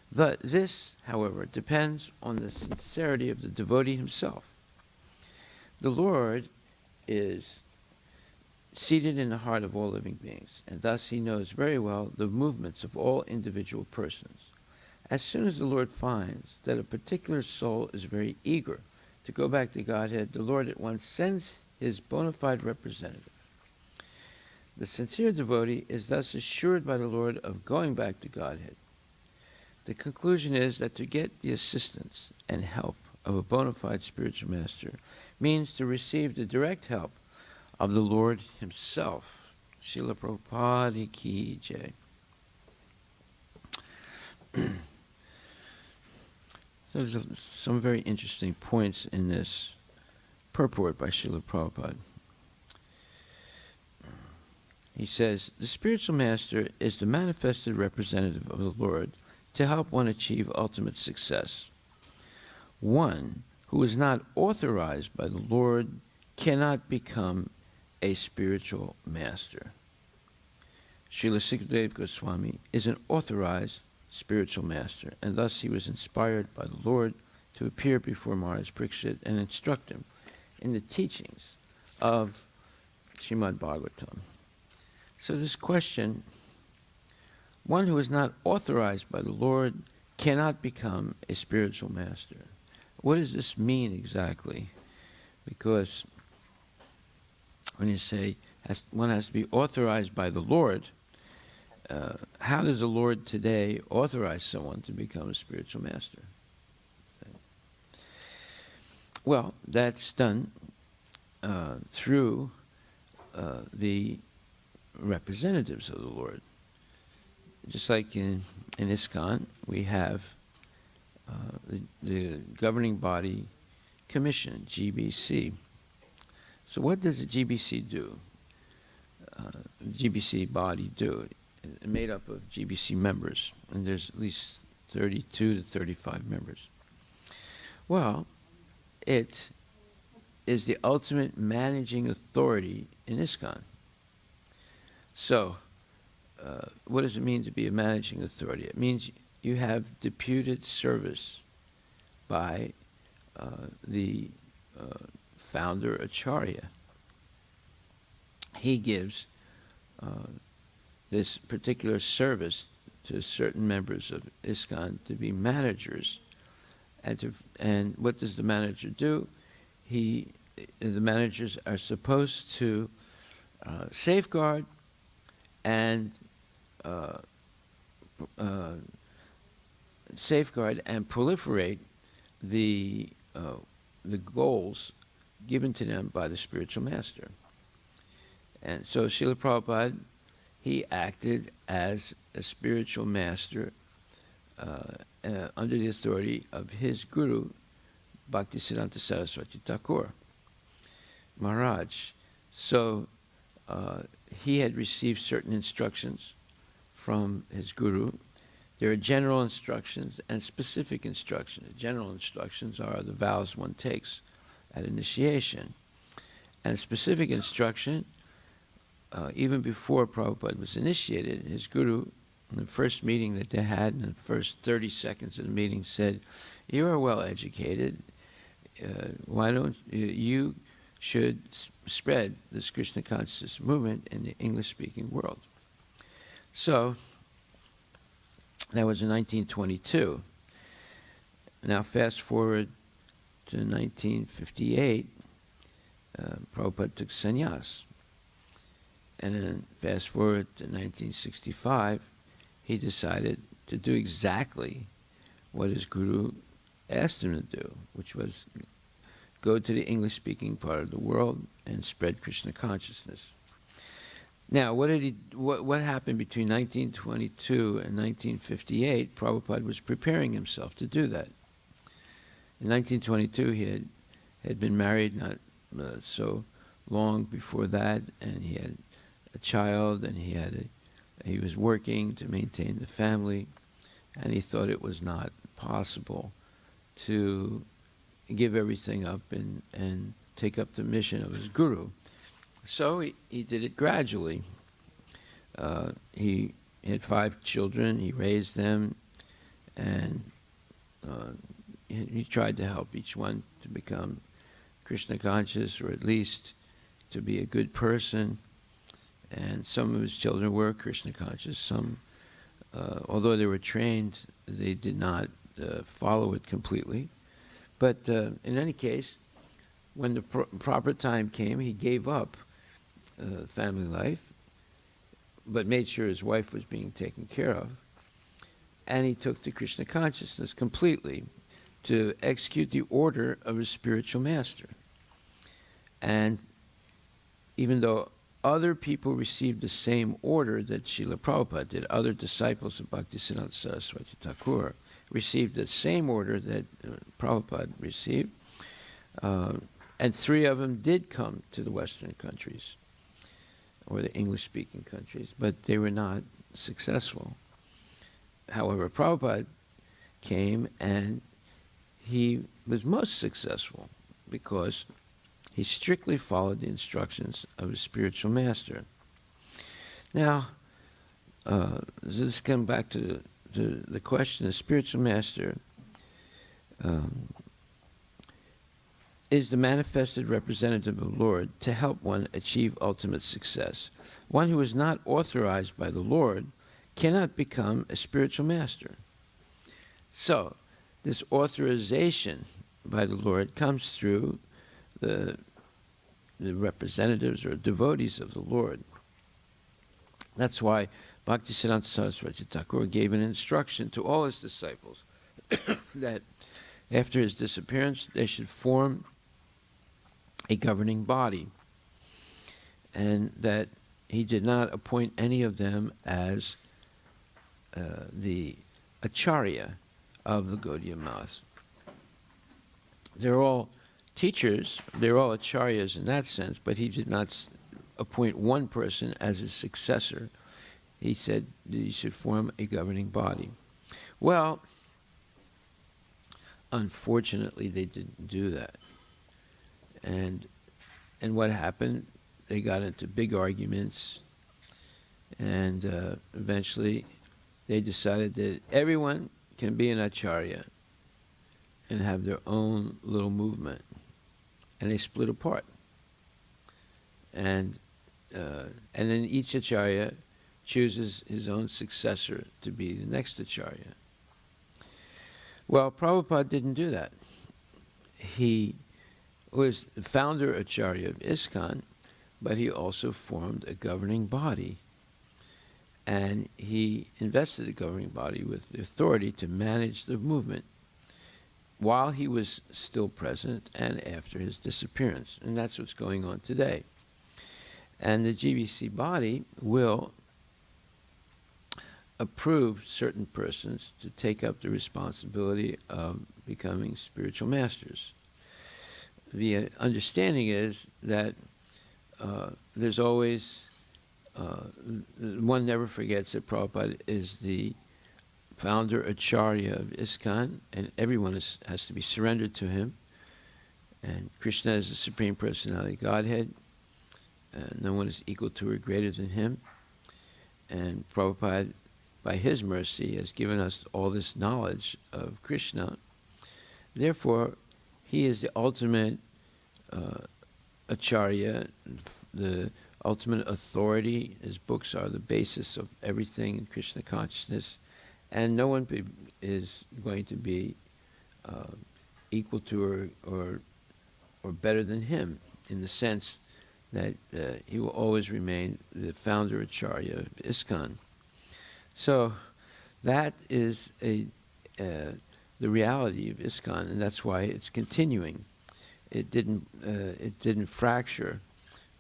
This, however, depends on the sincerity of the devotee himself. The Lord is seated in the heart of all living beings, and thus he knows very well the movements of all individual persons. As soon as the Lord finds that a particular soul is very eager to go back to Godhead, the Lord at once sends his bona fide representative. The sincere devotee is thus assured by the Lord of going back to Godhead. The conclusion is that to get the assistance and help of a bona fide spiritual master means to receive the direct help of the Lord himself. Srila Prabhupada Ki Jai. There's some very interesting points in this purport by Srila Prabhupada. He says, the spiritual master is the manifested representative of the Lord to help one achieve ultimate success. One who is not authorized by the Lord cannot become a spiritual master. Srila Sukadeva Goswami is an authorized spiritual master, and thus he was inspired by the Lord to appear before Maharaj Parikshit and instruct him in the teachings of Srimad Bhagavatam. So this question, one who is not authorized by the Lord cannot become a spiritual master. What does this mean exactly? Because when you say one has to be authorized by the Lord, how does the Lord today authorize someone to become a spiritual master? Well, that's done through the representatives of the Lord. Just like in ISKCON, we have the governing body commission, GBC. So what does the GBC do? The GBC body do? It's made up of GBC members, and there's at least 32 to 35 members. Well, it is the ultimate managing authority in ISKCON. So, what does it mean to be a managing authority? It means you have deputed service by the founder Acharya. He gives this particular service to certain members of ISKCON to be managers. And what does the manager do? The managers are supposed to safeguard and proliferate the goals given to them by the spiritual master. And so Srila Prabhupada, he acted as a spiritual master under the authority of his guru, Bhaktisiddhanta Saraswati Thakur Maharaj. So he had received certain instructions from his guru. There are general instructions and specific instructions. The general instructions are the vows one takes at initiation. And specific instruction, even before Prabhupada was initiated, his guru, in the first meeting that they had, in the first 30 seconds of the meeting, said, "You are well educated. Why don't you should spread this Krishna consciousness movement in the English-speaking world?" So that was in 1922. Now fast forward to 1958, Prabhupada took sannyas. And then fast forward to 1965, he decided to do exactly what his guru asked him to do, which was go to the English-speaking part of the world and spread Krishna consciousness. Now, what happened between 1922 and 1958? Prabhupada was preparing himself to do that. In 1922, he had been married not so long before that, and he had a child, and he was working to maintain the family, and he thought it was not possible to give everything up and take up the mission of his guru. So he did it gradually. He had 5 children. He raised them, and he tried to help each one to become Krishna conscious, or at least to be a good person. And some of his children were Krishna conscious. Some, although they were trained, they did not follow it completely. But in any case, when the proper time came, he gave up family life, but made sure his wife was being taken care of. And he took to Krishna consciousness completely to execute the order of his spiritual master. And even though other people received the same order that Srila Prabhupada did, other disciples of Bhaktisiddhanta Saraswati Thakur received the same order that Prabhupada received, and 3 of them did come to the Western countries, or the English-speaking countries, but they were not successful. However, Prabhupada came, and he was most successful because he strictly followed the instructions of his spiritual master. Now, let's come back to the question. The spiritual master is the manifested representative of the Lord to help one achieve ultimate success. One who is not authorized by the Lord cannot become a spiritual master. So, this authorization by the Lord comes through the representatives or devotees of the Lord. That's why Bhaktisiddhanta Saraswati Thakur gave an instruction to all his disciples that after his disappearance they should form a governing body, and that he did not appoint any of them as the acharya of the Gaudiya Math. They're all teachers, they're all acharyas in that sense, but he did not appoint one person as his successor. He said that he should form a governing body. Well, unfortunately, they didn't do that. And what happened? They got into big arguments, and eventually they decided that everyone can be an acharya and have their own little movement. And they split apart. And then each acharya chooses his own successor to be the next acharya. Well, Prabhupada didn't do that. He was the founder acharya of ISKCON, but he also formed a governing body. And he invested the governing body with the authority to manage the movement while he was still present and after his disappearance. And that's what's going on today. And the GBC body will approve certain persons to take up the responsibility of becoming spiritual masters. The understanding is that there's always, one never forgets that Prabhupada is the founder acharya of ISKCON, and everyone has to be surrendered to him. And Krishna is the Supreme Personality of Godhead. No one is equal to or greater than him. And Prabhupada, by his mercy, has given us all this knowledge of Krishna. Therefore, he is the ultimate acharya, the ultimate authority. His books are the basis of everything in Krishna consciousness. And no one is going to be equal to or better than him, in the sense that he will always remain the founder acharya of ISKCON. So that is the reality of ISKCON, and that's why it's continuing. It didn't fracture,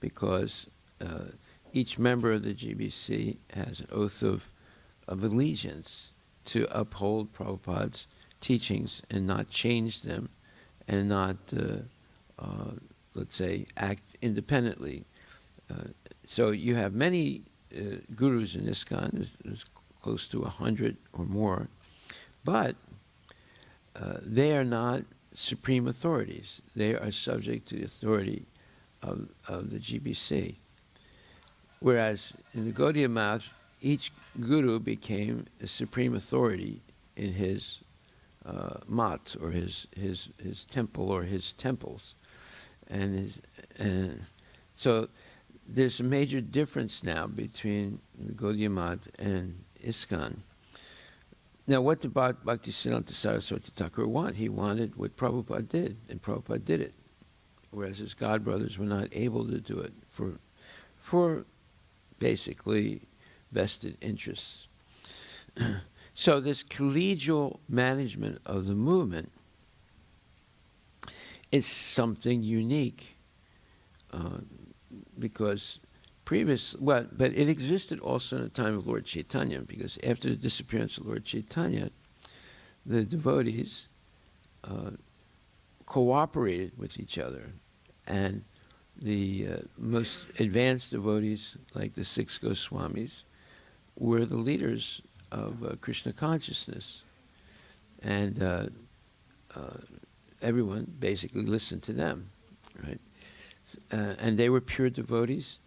because each member of the GBC has an oath of allegiance to uphold Prabhupada's teachings and not change them, and not, let's say, act independently. So you have many gurus in ISKCON. There's close to 100 or more, but they are not supreme authorities. They are subject to the authority of the GBC. Whereas in the Gaudiya Math, each guru became a supreme authority in his mat, or his temple, or his temples, and so there's a major difference now between the Gaudiya Math and ISKCON. Now, what did Bhaktisiddhanta Saraswati Thakur want? He wanted what Prabhupada did, and Prabhupada did it, whereas his godbrothers were not able to do it for basically vested interests. So this collegial management of the movement is something unique, because but it existed also in the time of Lord Chaitanya, because after the disappearance of Lord Chaitanya, the devotees cooperated with each other, and the most advanced devotees, like the 6 Goswamis, were the leaders of Krishna consciousness, and everyone basically listened to them, right? And they were pure devotees,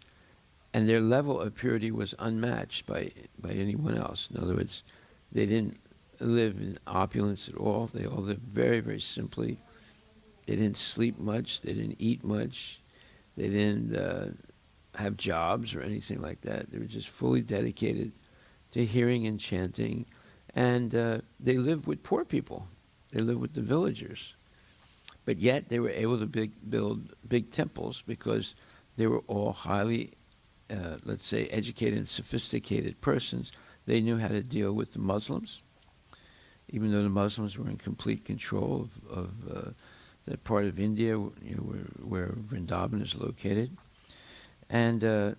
and their level of purity was unmatched by anyone else. In other words, they didn't live in opulence at all. They all lived very, very simply. They didn't sleep much. They didn't eat much. They didn't have jobs or anything like that. They were just fully dedicated to hearing and chanting. And they lived with poor people. They lived with the villagers. But yet they were able to build big temples, because they were all highly, let's say, educated and sophisticated persons. They knew how to deal with the Muslims, even though the Muslims were in complete control of that part of India, where Vrindavan is located. And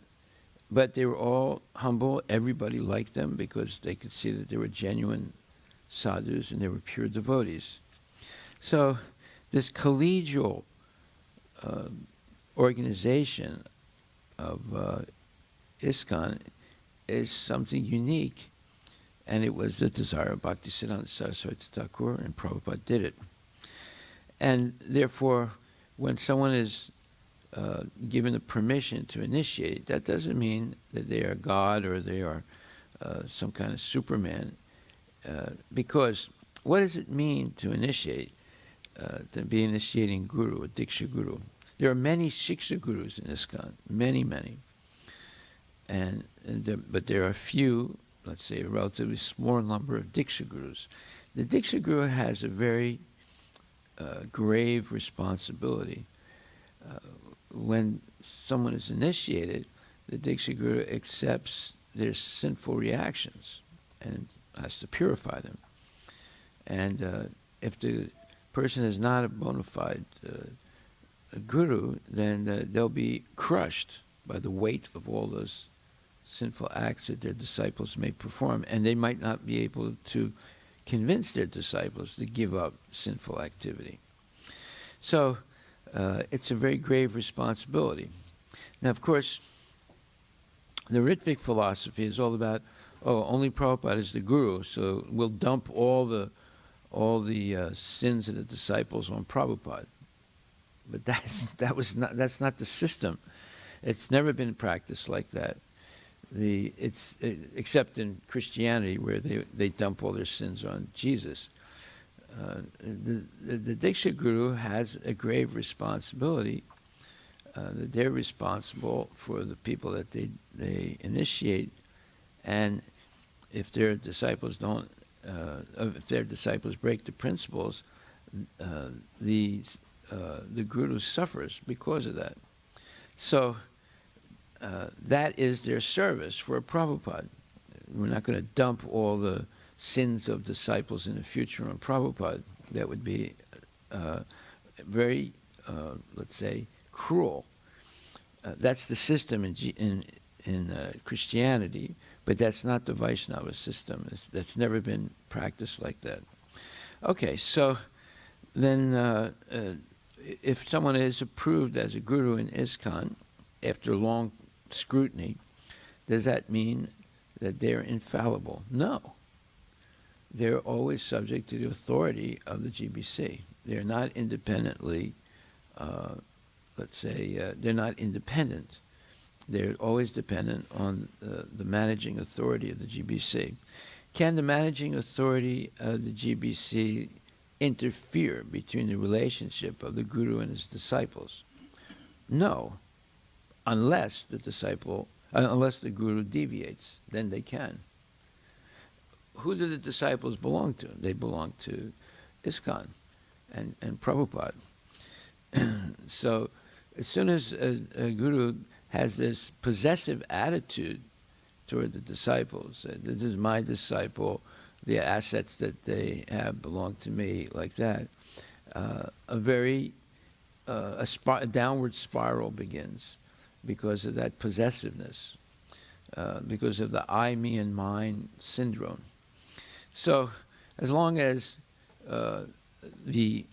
but they were all humble. Everybody liked them because they could see that they were genuine sadhus and they were pure devotees. So this collegial organization of ISKCON is something unique, and it was the desire of Bhaktisiddhanta Saraswati Thakur, and Prabhupada did it. And therefore, when someone is given the permission to initiate, that doesn't mean that they are God or they are some kind of Superman, because what does it mean to initiate? To be initiating guru, a Diksha guru. There are many Shiksha gurus in ISKCON, many, many. But there are few, let's say a relatively small number of Diksha gurus. The Diksha guru has a very grave responsibility. When someone is initiated, the Diksha guru accepts their sinful reactions and has to purify them. And if the person is not a bona fide guru, then they'll be crushed by the weight of all those sinful acts that their disciples may perform, and they might not be able to convince their disciples to give up sinful activity. So it's a very grave responsibility. Now, of course, the Ritvic philosophy is all about, only Prabhupada is the guru, so we'll dump all the sins of the disciples on Prabhupada. But that's not the system. It's never been practiced like that. Except in Christianity, where they dump all their sins on Jesus. The Diksha Guru has a grave responsibility. That they're responsible for the people that they initiate, and if their disciples don't. If their disciples break the principles, the guru suffers because of that. So that is their service for Prabhupada. We're not going to dump all the sins of disciples in the future on Prabhupada. That would be very, let's say, cruel. That's the system in Christianity. But that's not the Vaishnava system. That's never been practiced like that. Okay, so then if someone is approved as a guru in ISKCON, after long scrutiny, does that mean that they're infallible? No. They're always subject to the authority of the GBC. They're not independently, they're not independent. They're always dependent on the managing authority of the GBC. Can the managing authority of the GBC interfere between the relationship of the Guru and his disciples? No, unless the Guru deviates, then they can. Who do the disciples belong to? They belong to ISKCON and Prabhupada. So as soon as a Guru has this possessive attitude toward the disciples, this is my disciple, the assets that they have belong to me, like that, a downward spiral begins because of that possessiveness, because of the I, me, and mine syndrome. So as long as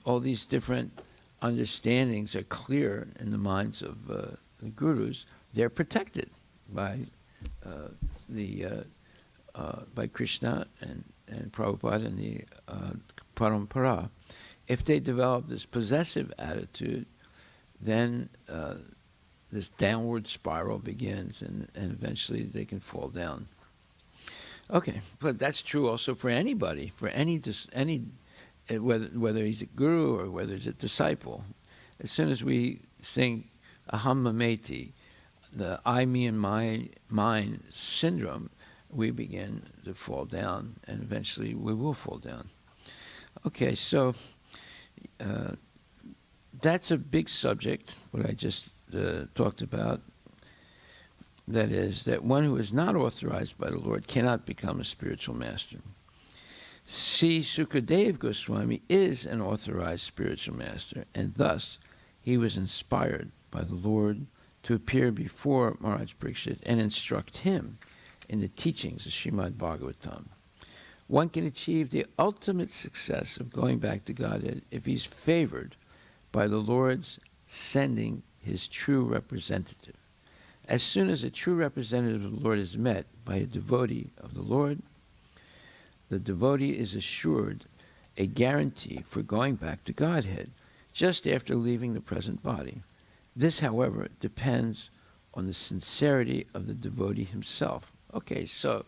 all these different understandings are clear in the minds of the gurus, they're protected by by Krishna and Prabhupada and the Parampara. If they develop this possessive attitude, then this downward spiral begins, and eventually they can fall down. Okay, but that's true also for anybody, for any whether he's a guru or whether he's a disciple. As soon as we think aham mameti, the I, me, and my mine syndrome, we begin to fall down, and eventually we will fall down. Okay, so that's a big subject, what I just talked about. That is, that one who is not authorized by the Lord cannot become a spiritual master. See, Sukadev Goswami is an authorized spiritual master, and thus he was inspired by the Lord to appear before Maharaj Parikshit and instruct him in the teachings of Srimad Bhagavatam. One can achieve the ultimate success of going back to Godhead if he's favored by the Lord's sending his true representative. As soon as a true representative of the Lord is met by a devotee of the Lord, the devotee is assured a guarantee for going back to Godhead just after leaving the present body. This, however, depends on the sincerity of the devotee himself. Okay, so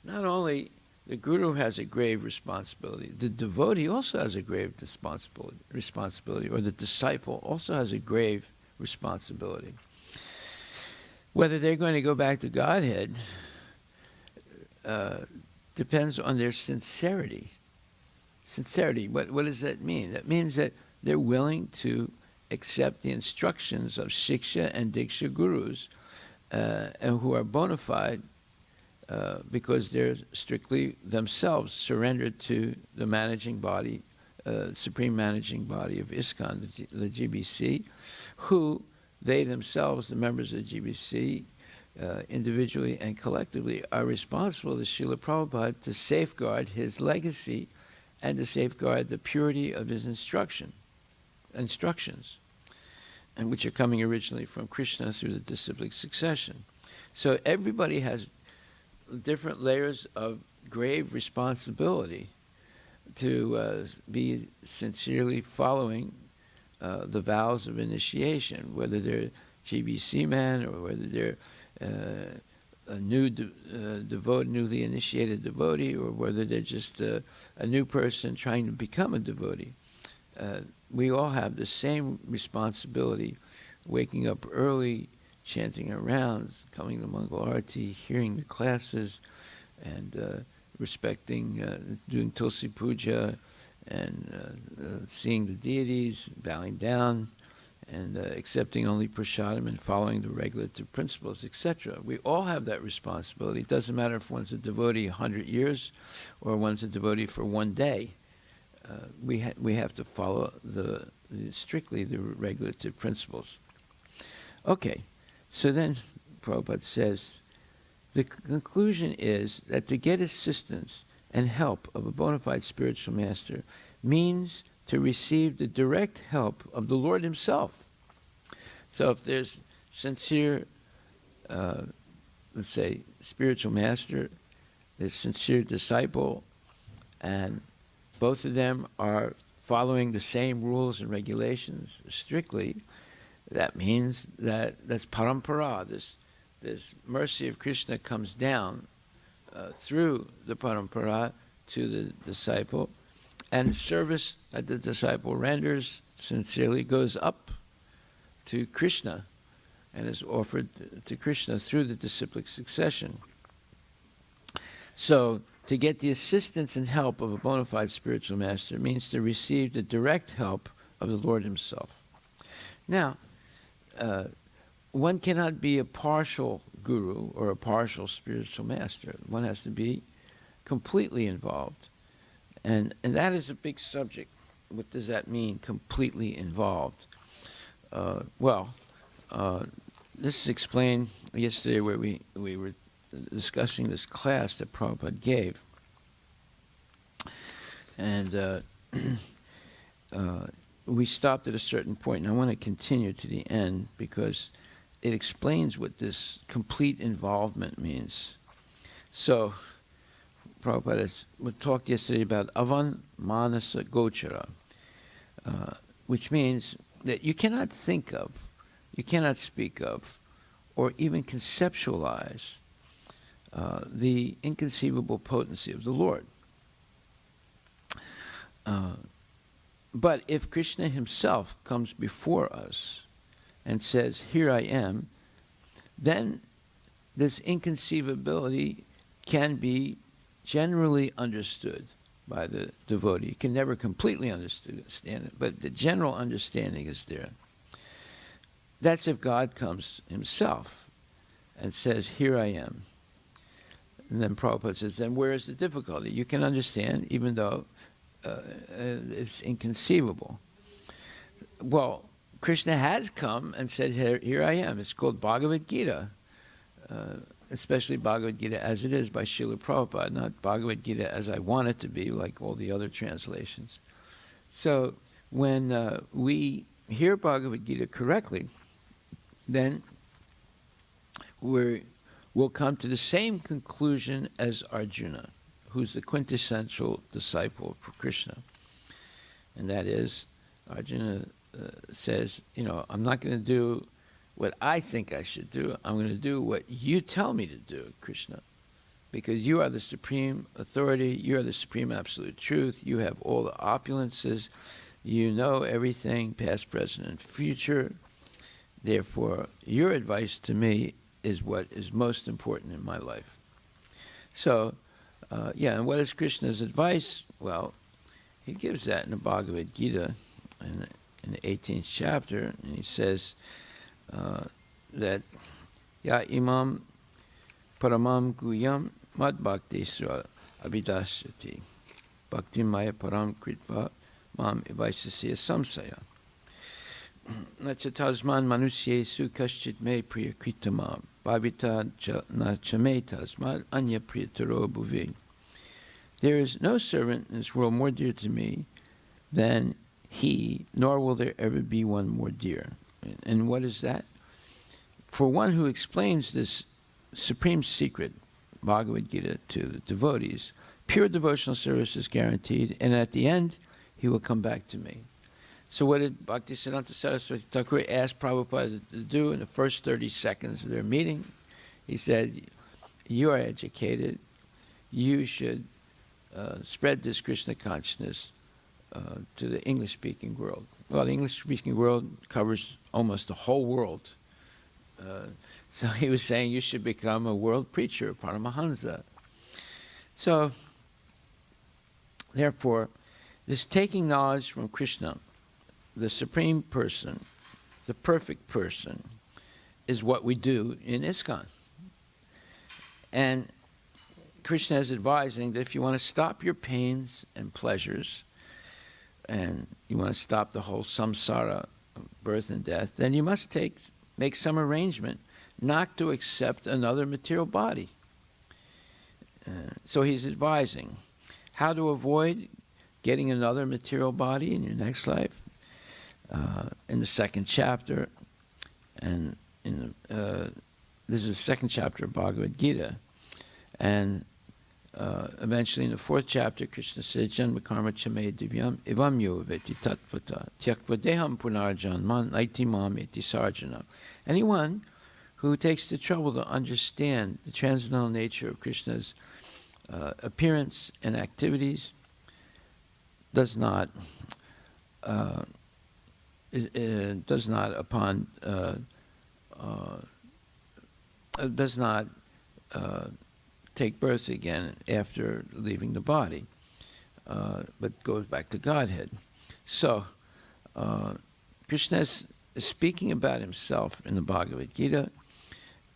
not only the Guru has a grave responsibility, the devotee also has a grave responsibility, or the disciple also has a grave responsibility. Whether they're going to go back to Godhead depends on their sincerity. Sincerity, what does that mean? That means that they're willing to accept the instructions of Shiksha and Diksha gurus, and who are bona fide because they're strictly themselves surrendered to the managing body, supreme managing body of ISKCON, the GBC, who they themselves, the members of the GBC, individually and collectively, are responsible to Srila Prabhupada to safeguard his legacy and to safeguard the purity of his instructions, and which are coming originally from Krishna through the disciplic succession. So everybody has different layers of grave responsibility to be sincerely following the vows of initiation, whether they're GBC man or whether they're a newly initiated devotee, or whether they're just a new person trying to become a devotee. We all have the same responsibility, waking up early, chanting our rounds, coming to Mangala Aarti, hearing the classes, and respecting, doing Tulsi Puja, and seeing the deities, bowing down, and accepting only prasadam and following the regulative principles, etc. We all have that responsibility. It doesn't matter if one's a devotee 100 years or one's a devotee for one day. We have to follow strictly the regulative principles. Okay, so then Prabhupada says, the conclusion is that to get assistance and help of a bona fide spiritual master means to receive the direct help of the Lord himself. So if there's sincere let's say, spiritual master, the sincere disciple, and both of them are following the same rules and regulations strictly, that means that's parampara. This mercy of Krishna comes down through the parampara to the disciple, and service that the disciple renders sincerely goes up to Krishna and is offered to Krishna through the disciplic succession. So, to get the assistance and help of a bona fide spiritual master means to receive the direct help of the Lord himself. Now, one cannot be a partial guru or a partial spiritual master. One has to be completely involved. And that is a big subject. What does that mean, completely involved? This is explained yesterday where we were discussing this class that Prabhupada gave. And we stopped at a certain point, and I want to continue to the end because it explains what this complete involvement means. So, Prabhupada talked yesterday about avan manasa gochara, which means that you cannot think of, you cannot speak of, or even conceptualize the inconceivable potency of the Lord. But if Krishna himself comes before us and says, "Here I am," then this inconceivability can be generally understood by the devotee. You can never completely understand it, but the general understanding is there. That's if God comes himself and says, "Here I am." And then Prabhupada says, then where is the difficulty? You can understand even though it's inconceivable. Well, Krishna has come and said, here I am. It's called Bhagavad Gita, especially Bhagavad Gita as it is by Srila Prabhupada, not Bhagavad Gita as I want it to be, like all the other translations. So when we hear Bhagavad Gita correctly, then we'll come to the same conclusion as Arjuna, who's the quintessential disciple of Krishna. And that is, Arjuna says, I'm not going to do what I think I should do. I'm going to do what you tell me to do, Krishna. Because you are the supreme authority. You are the supreme absolute truth. You have all the opulences. You know everything, past, present, and future. Therefore, your advice to me is what is most important in my life. So, and what is Krishna's advice? Well, he gives that in the Bhagavad Gita in the 18th chapter, and he says that Ya imam paramam guyam mad bhaktesra abhidasyati bhakti maya param kritva mam evaisasya samsaya nacha tasman manusyesu kaschit me priya kritamam bhavita na chame tasmad anya priyataro bhuvi. There is no servant in this world more dear to me than he, nor will there ever be one more dear. And what is that? For one who explains this supreme secret, Bhagavad Gita, to the devotees, pure devotional service is guaranteed, and at the end, he will come back to me. So what did Bhaktisiddhanta Saraswati Thakur ask Prabhupada to do in the first 30 seconds of their meeting? He said, you are educated. You should spread this Krishna consciousness to the English-speaking world. Well, the English-speaking world covers almost the whole world. So he was saying you should become a world preacher, Paramahansa. So, therefore, this taking knowledge from Krishna, the supreme person, the perfect person, is what we do in ISKCON. And Krishna is advising that if you want to stop your pains and pleasures, and you want to stop the whole samsara, birth and death, then you must make some arrangement not to accept another material body. So he's advising how to avoid getting another material body in your next life. In the second chapter, and in this is the second chapter of Bhagavad Gita. And eventually in the fourth chapter, Krishna says, Janma karma chame divyam evam yo veti tatvata tyakva deham punarjanman naiti mam eti sarjana. Anyone who takes the trouble to understand the transcendental nature of Krishna's appearance and activities does not take birth again after leaving the body, but goes back to Godhead. So Krishna is speaking about himself in the Bhagavad Gita,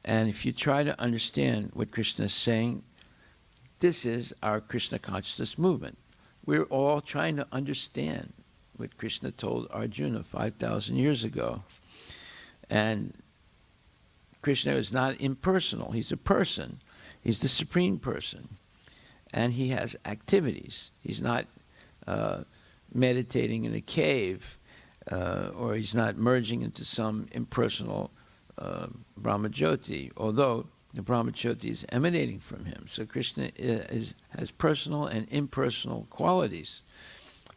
and if you try to understand what Krishna is saying, this is our Krishna consciousness movement. We're all trying to understand what Krishna told Arjuna 5,000 years ago. And Krishna is not impersonal. He's a person. He's the supreme person. And he has activities. He's not meditating in a cave, or he's not merging into some impersonal Brahmajyoti, although the Brahmajyoti is emanating from him. So Krishna has personal and impersonal qualities.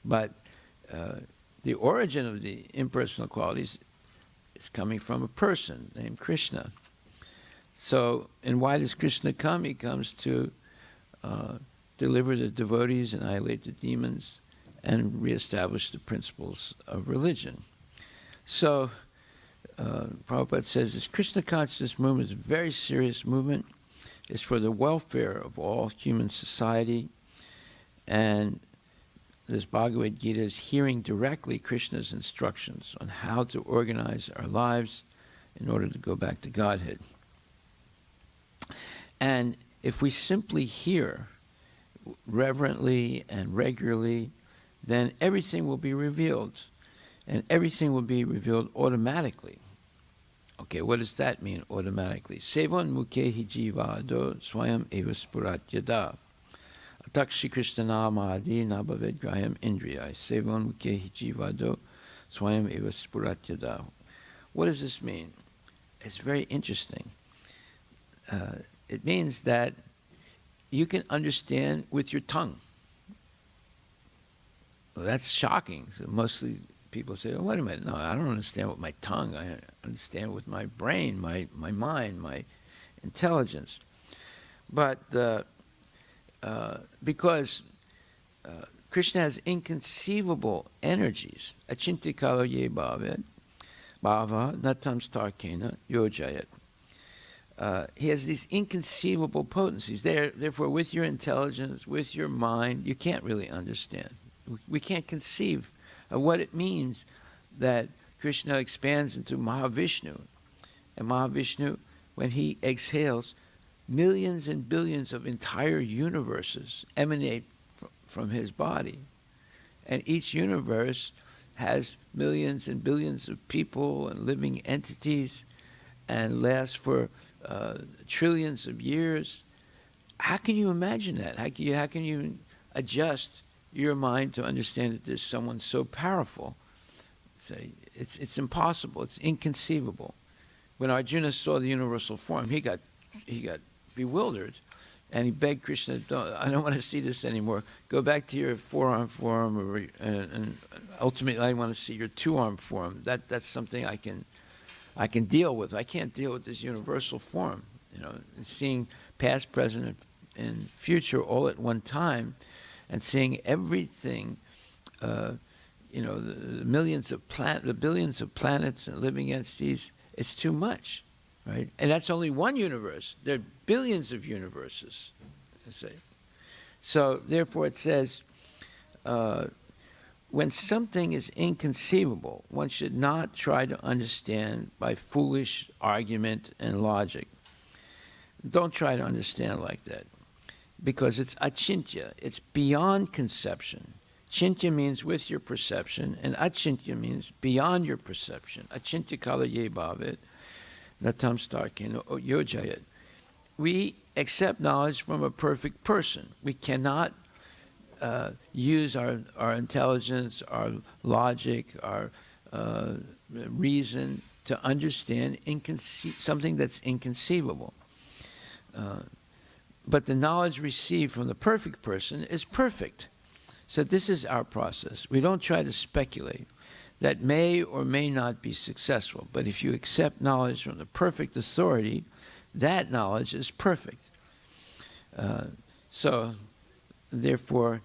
But the origin of the impersonal qualities is coming from a person named Krishna. So, and why does Krishna come? He comes to deliver the devotees, annihilate the demons, and reestablish the principles of religion. So, Prabhupada says this Krishna consciousness movement is a very serious movement. It's for the welfare of all human society. And this Bhagavad Gita is hearing directly Krishna's instructions on how to organize our lives in order to go back to Godhead. And if we simply hear reverently and regularly, then everything will be revealed. And everything will be revealed automatically. Okay, what does that mean, automatically? Sevan mukhehi jivado swayam eva spuratyada. Atakshi krishnanamadi nabhaved graham indriyai. Sevan mukhehi jivado swayam eva spuratyada. What does this mean? It's very interesting. It means that you can understand with your tongue. Well, that's shocking. So mostly people say, oh, wait a minute, no, I don't understand with my tongue. I understand with my brain, my mind, my intelligence. But because Krishna has inconceivable energies, achintikalo ye bhavet, bhava natam starkena yojayat. He has these inconceivable potencies. Therefore, with your intelligence, with your mind, you can't really understand. We can't conceive of what it means that Krishna expands into Mahavishnu. And Mahavishnu, when he exhales, millions and billions of entire universes emanate from his body. And each universe has millions and billions of people and living entities and lasts for trillions of years. How can you imagine that? How can you adjust your mind to understand that there's someone so powerful? Say, it's impossible. It's inconceivable. When Arjuna saw the universal form, he got bewildered, and he begged Krishna, I don't want to see this anymore. Go back to your four-arm form, and ultimately I want to see your two-arm form. That's something I can deal with. I can't deal with this universal form. Seeing past, present, and future all at one time, and seeing everything, the billions of planets and living entities, it's too much, right? And that's only one universe. There are billions of universes, you see. So therefore it says, when something is inconceivable, one should not try to understand by foolish argument and logic. Don't try to understand like that, because it's achintya. It's beyond conception. Chintya means with your perception, and achintya means beyond your perception. Achintya kala ye bhavet, natam starkena yojayat. We accept knowledge from a perfect person. We cannot use our intelligence, our logic, our reason to understand something that's inconceivable. But the knowledge received from the perfect person is perfect. So this is our process. We don't try to speculate. That may or may not be successful. But if you accept knowledge from the perfect authority, that knowledge is perfect. So, therefore,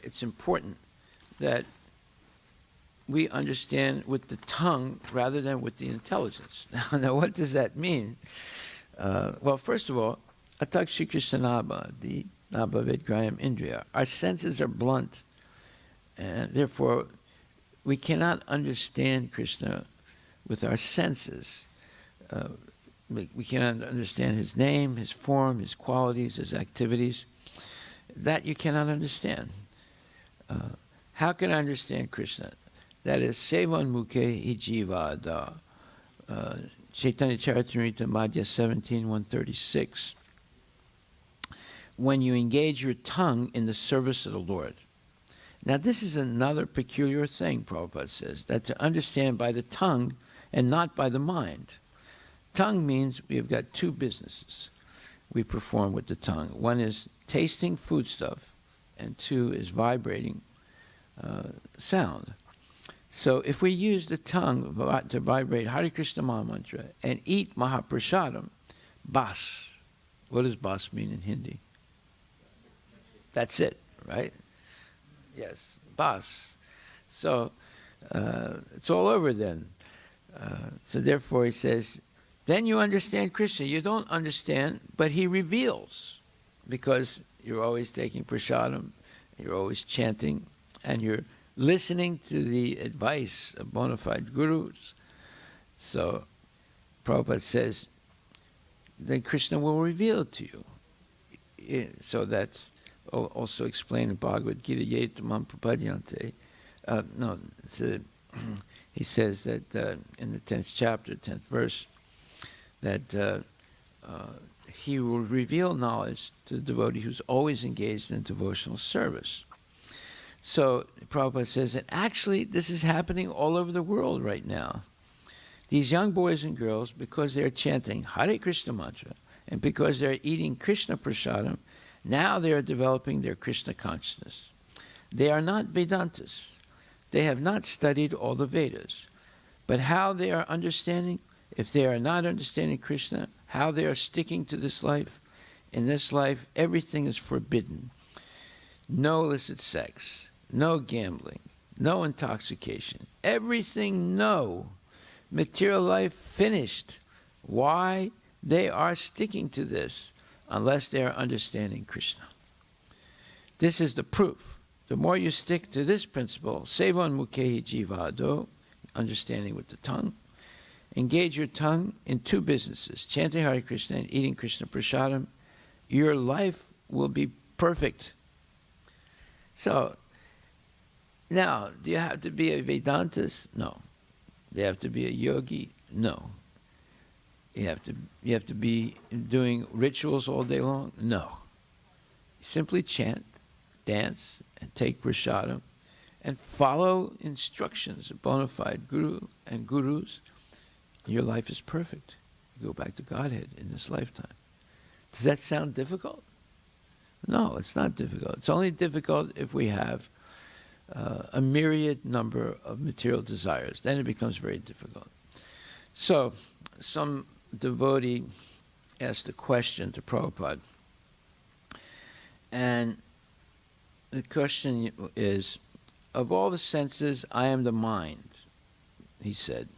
it's important that we understand with the tongue rather than with the intelligence. Now, what does that mean? Well, first of all, atak shikrisanaba, the nabhavet graham indriya. Our senses are blunt, and therefore we cannot understand Krishna with our senses. We cannot understand his name, his form, his qualities, his activities. That you cannot understand. How can I understand Krishna? That is Sevan Mukhe Ijivada. Chaitanya Charitamrita Madhya 17:136. When you engage your tongue in the service of the Lord. Now this is another peculiar thing, Prabhupada says, that to understand by the tongue and not by the mind. Tongue means we have got two businesses we perform with the tongue. One is tasting foodstuff, and two is vibrating sound. So if we use the tongue to vibrate Hare Krishna Maha Mantra and eat Mahaprasadam, bas. What does bas mean in Hindi? That's it, right? Yes, bas. So it's all over then. So therefore he says, then you understand Krishna. You don't understand, but he reveals, because you're always taking prasadam, you're always chanting, and you're listening to the advice of bona fide gurus. So Prabhupada says, then Krishna will reveal it to you. So that's also explained in Bhagavad Gita, Yetamam Prapadyante. He says that in the 10th chapter, 10th verse, that he will reveal knowledge to the devotee who's always engaged in devotional service. So Prabhupada says that actually this is happening all over the world right now. These young boys and girls, because they're chanting Hare Krishna mantra, and because they're eating Krishna prasadam, now they are developing their Krishna consciousness. They are not Vedantas. They have not studied all the Vedas. But how they are understanding, if they are not understanding Krishna, how they are sticking to this life, in this life everything is forbidden. No illicit sex, no gambling, no intoxication, everything no. Material life finished. Why? They are sticking to this unless they are understanding Krishna. This is the proof. The more you stick to this principle, Sevan Mukhehi Jivado, understanding with the tongue, engage your tongue in two businesses, chanting Hare Krishna and eating Krishna prasadam, your life will be perfect. So, now, do you have to be a Vedantist? No. Do you have to be a yogi? No. You have to be doing rituals all day long? No. Simply chant, dance, and take prasadam, and follow instructions of bona fide guru and gurus. Your life is perfect. You go back to Godhead in this lifetime. Does that sound difficult? No, it's not difficult. It's only difficult if we have a myriad number of material desires. Then it becomes very difficult. So, some devotee asked a question to Prabhupada. And the question is, of all the senses, I am the mind, he said.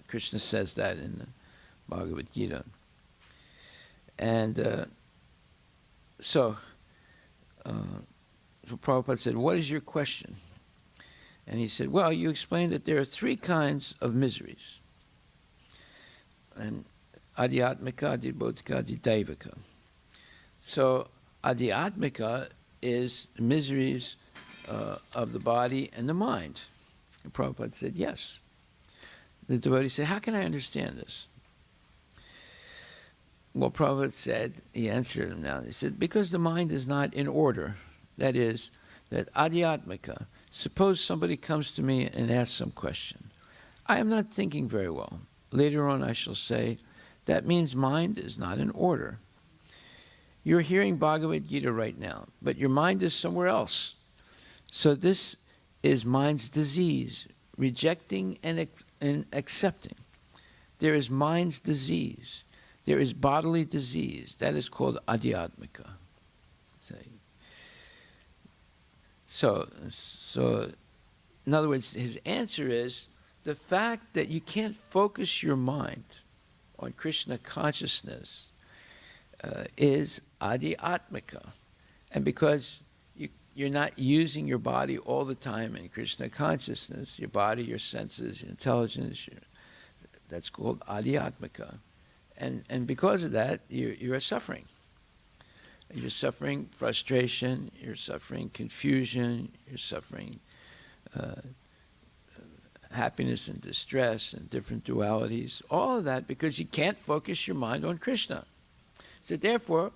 Krishna says that in the Bhagavad Gita. And so Prabhupada said, what is your question? And he said, well, you explained that there are three kinds of miseries. And Adhyatmika, Adhibodhika, Adhidaivika. So Adhyatmika is the miseries of the body and the mind. And Prabhupada said, yes. The devotee said, how can I understand this? Well, Prabhupada said, he answered him now. He said, because the mind is not in order. That is, that Suppose somebody comes to me and asks some question. I am not thinking very well. Later on I shall say, that means mind is not in order. You're hearing Bhagavad Gita right now, but your mind is somewhere else. So this is mind's disease, rejecting and accepting. There is mind's disease. There is bodily disease. That is called adhyatmika. So, in other words, his answer is the fact that you can't focus your mind on Krishna consciousness is adhyatmika. And because you're not using your body all the time in Krishna consciousness, your body, your senses, your intelligence, that's called adhyatmika. And because of that, you're suffering. You're suffering frustration, you're suffering confusion, you're suffering happiness and distress and different dualities, all of that because you can't focus your mind on Krishna. So therefore,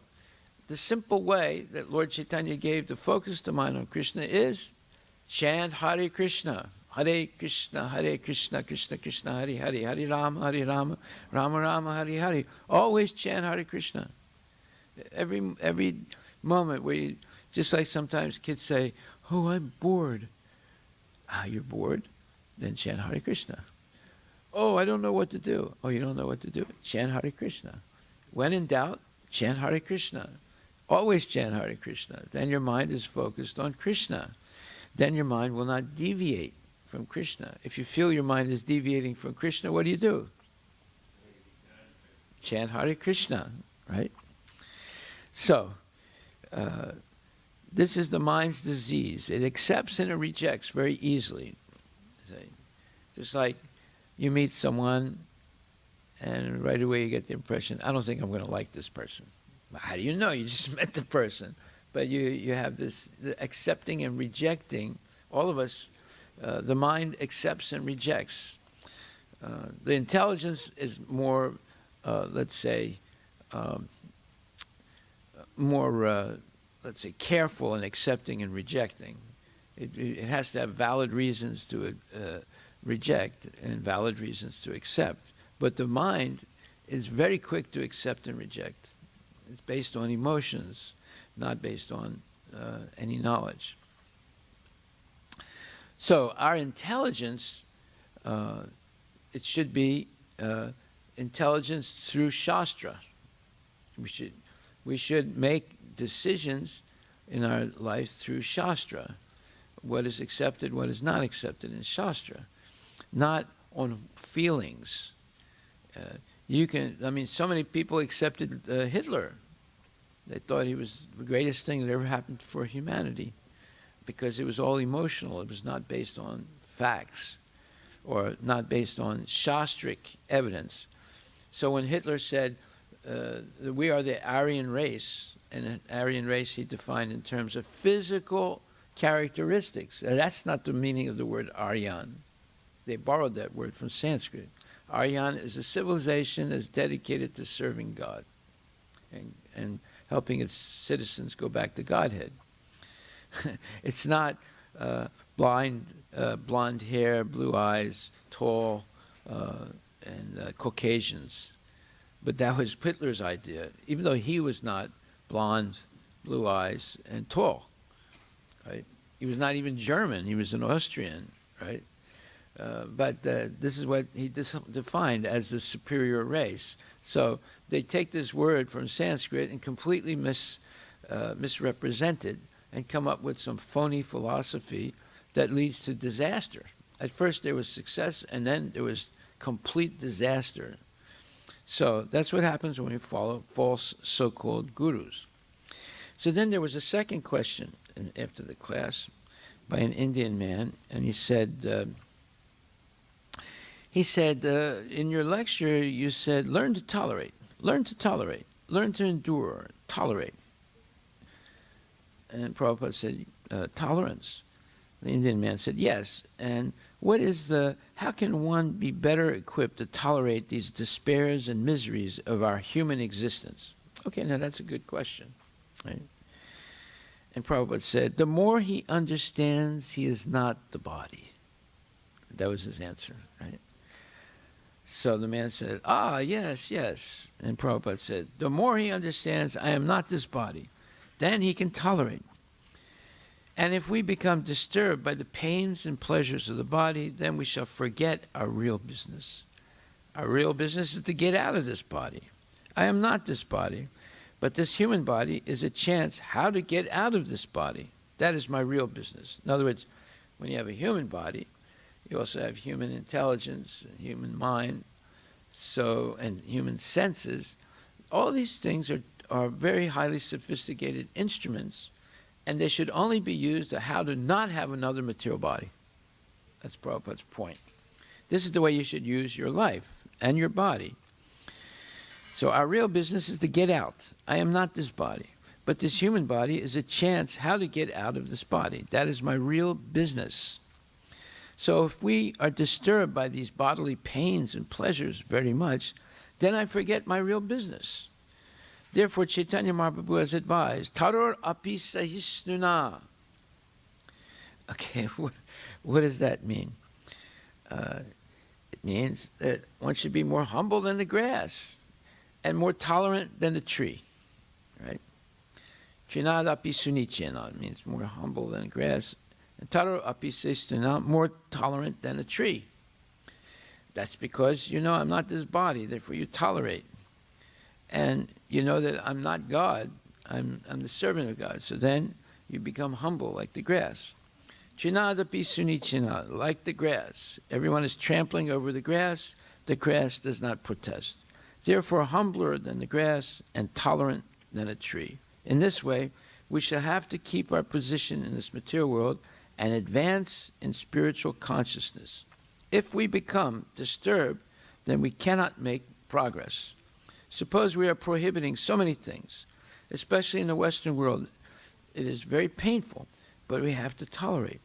the simple way that Lord Chaitanya gave to focus the mind on Krishna is chant Hare Krishna, Krishna, Krishna Krishna, Hare Hare, Hare Rama, Rama Rama, Hare Hare. Always chant Hare Krishna. Every moment where you, just like sometimes kids say, oh, I'm bored. Ah, you're bored? Then chant Hare Krishna. Oh, I don't know what to do. Oh, you don't know what to do? Chant Hare Krishna. When in doubt, chant Hare Krishna. Always chant Hare Krishna. Then your mind is focused on Krishna. Then your mind will not deviate from Krishna. If you feel your mind is deviating from Krishna, what do? Chant Hare Krishna, right? So, this is the mind's disease. It accepts and it rejects very easily. Just like you meet someone and right away you get the impression, I don't think I'm going to like this person. How do you know? You just met the person. But you have this accepting and rejecting. All of us, the mind accepts and rejects. The intelligence is more, let's say, careful in accepting and rejecting. It has to have valid reasons to reject and valid reasons to accept. But the mind is very quick to accept and reject. It's based on emotions, not based on any knowledge. So our intelligence, it should be intelligence through Shastra. We should make decisions in our life through Shastra. What is accepted, what is not accepted in Shastra. Not on feelings. So many people accepted Hitler. They thought he was the greatest thing that ever happened for humanity because it was all emotional. It was not based on facts or not based on Shastric evidence. So when Hitler said, we are the Aryan race, and an Aryan race he defined in terms of physical characteristics. That's not the meaning of the word Aryan. They borrowed that word from Sanskrit. Aryan is a civilization that's dedicated to serving God and helping its citizens go back to Godhead. It's not blonde hair, blue eyes, tall, and Caucasians. But that was Hitler's idea, even though he was not blonde, blue eyes, and tall. Right? He was not even German. He was an Austrian, right? But this is what he defined as the superior race. So they take this word from Sanskrit and completely misrepresent it and come up with some phony philosophy that leads to disaster. At first there was success, and then there was complete disaster. So that's what happens when we follow false so-called gurus. So then there was a second question after the class by an Indian man, and he said, in your lecture, you said, learn to tolerate, learn to endure, tolerate. And Prabhupada said, tolerance. The Indian man said, yes. And how can one be better equipped to tolerate these despairs and miseries of our human existence? Okay, now that's a good question. Right? And Prabhupada said, the more he understands he is not the body. That was his answer, right? So the man said, "Ah, yes, yes." And Prabhupada said, "The more he understands I am not this body, then he can tolerate. And if we become disturbed by the pains and pleasures of the body, then we shall forget our real business. Our real business is to get out of this body. I am not this body, but this human body is a chance how to get out of this body. That is my real business." In other words, when you have a human body, you also have human intelligence, human mind, and human senses. All these things are very highly sophisticated instruments, and they should only be used to how to not have another material body. That's Prabhupada's point. This is the way you should use your life and your body. So our real business is to get out. I am not this body, but this human body is a chance how to get out of this body. That is my real business. So if we are disturbed by these bodily pains and pleasures very much, then I forget my real business. Therefore, Chaitanya Mahaprabhu has advised, Taror api sahisnuna. Okay, what does that mean? It means that one should be more humble than the grass and more tolerant than the tree, right? Trinad api sunichena means more humble than the grass, and Taro api sahisnuna, more tolerant than a tree. That's because you know I'm not this body, therefore you tolerate. And you know that I'm not God, I'm the servant of God. So then you become humble like the grass. Chinadapi sunichina, like the grass. Everyone is trampling over the grass does not protest. Therefore humbler than the grass and tolerant than a tree. In this way, we shall have to keep our position in this material world and advance in spiritual consciousness. If we become disturbed, then we cannot make progress. Suppose we are prohibiting so many things, especially in the Western world. It is very painful, but we have to tolerate.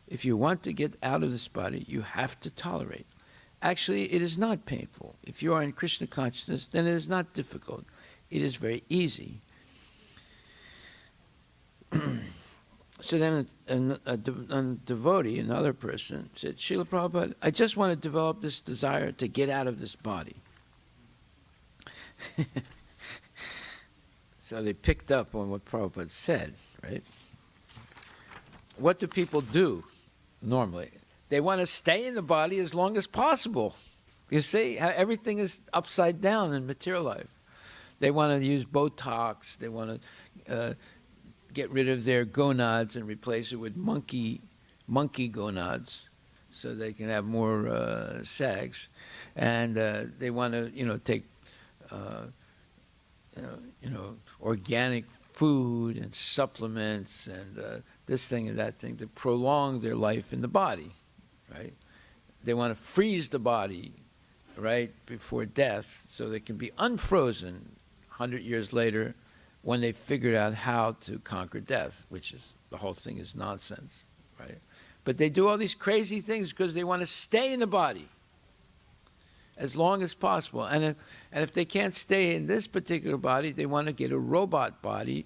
If you want to get out of this body, you have to tolerate. Actually, it is not painful. If you are in Krishna consciousness, then it is not difficult. It is very easy. So then a devotee, another person, said, Srila Prabhupada, I just want to develop this desire to get out of this body. So they picked up on what Prabhupada said, right? What do people do normally? They want to stay in the body as long as possible. You see how everything is upside down in material life. They want to use Botox. They want to get rid of their gonads and replace it with monkey gonads, so they can have more sags. And they want to, take organic food and supplements and this thing and that thing to prolong their life in the body, right? They want to freeze the body, right, before death so they can be unfrozen 100 years later when they figured out how to conquer death, which is, the whole thing is nonsense, right? But they do all these crazy things because they want to stay in the body as long as possible. And if they can't stay in this particular body, they want to get a robot body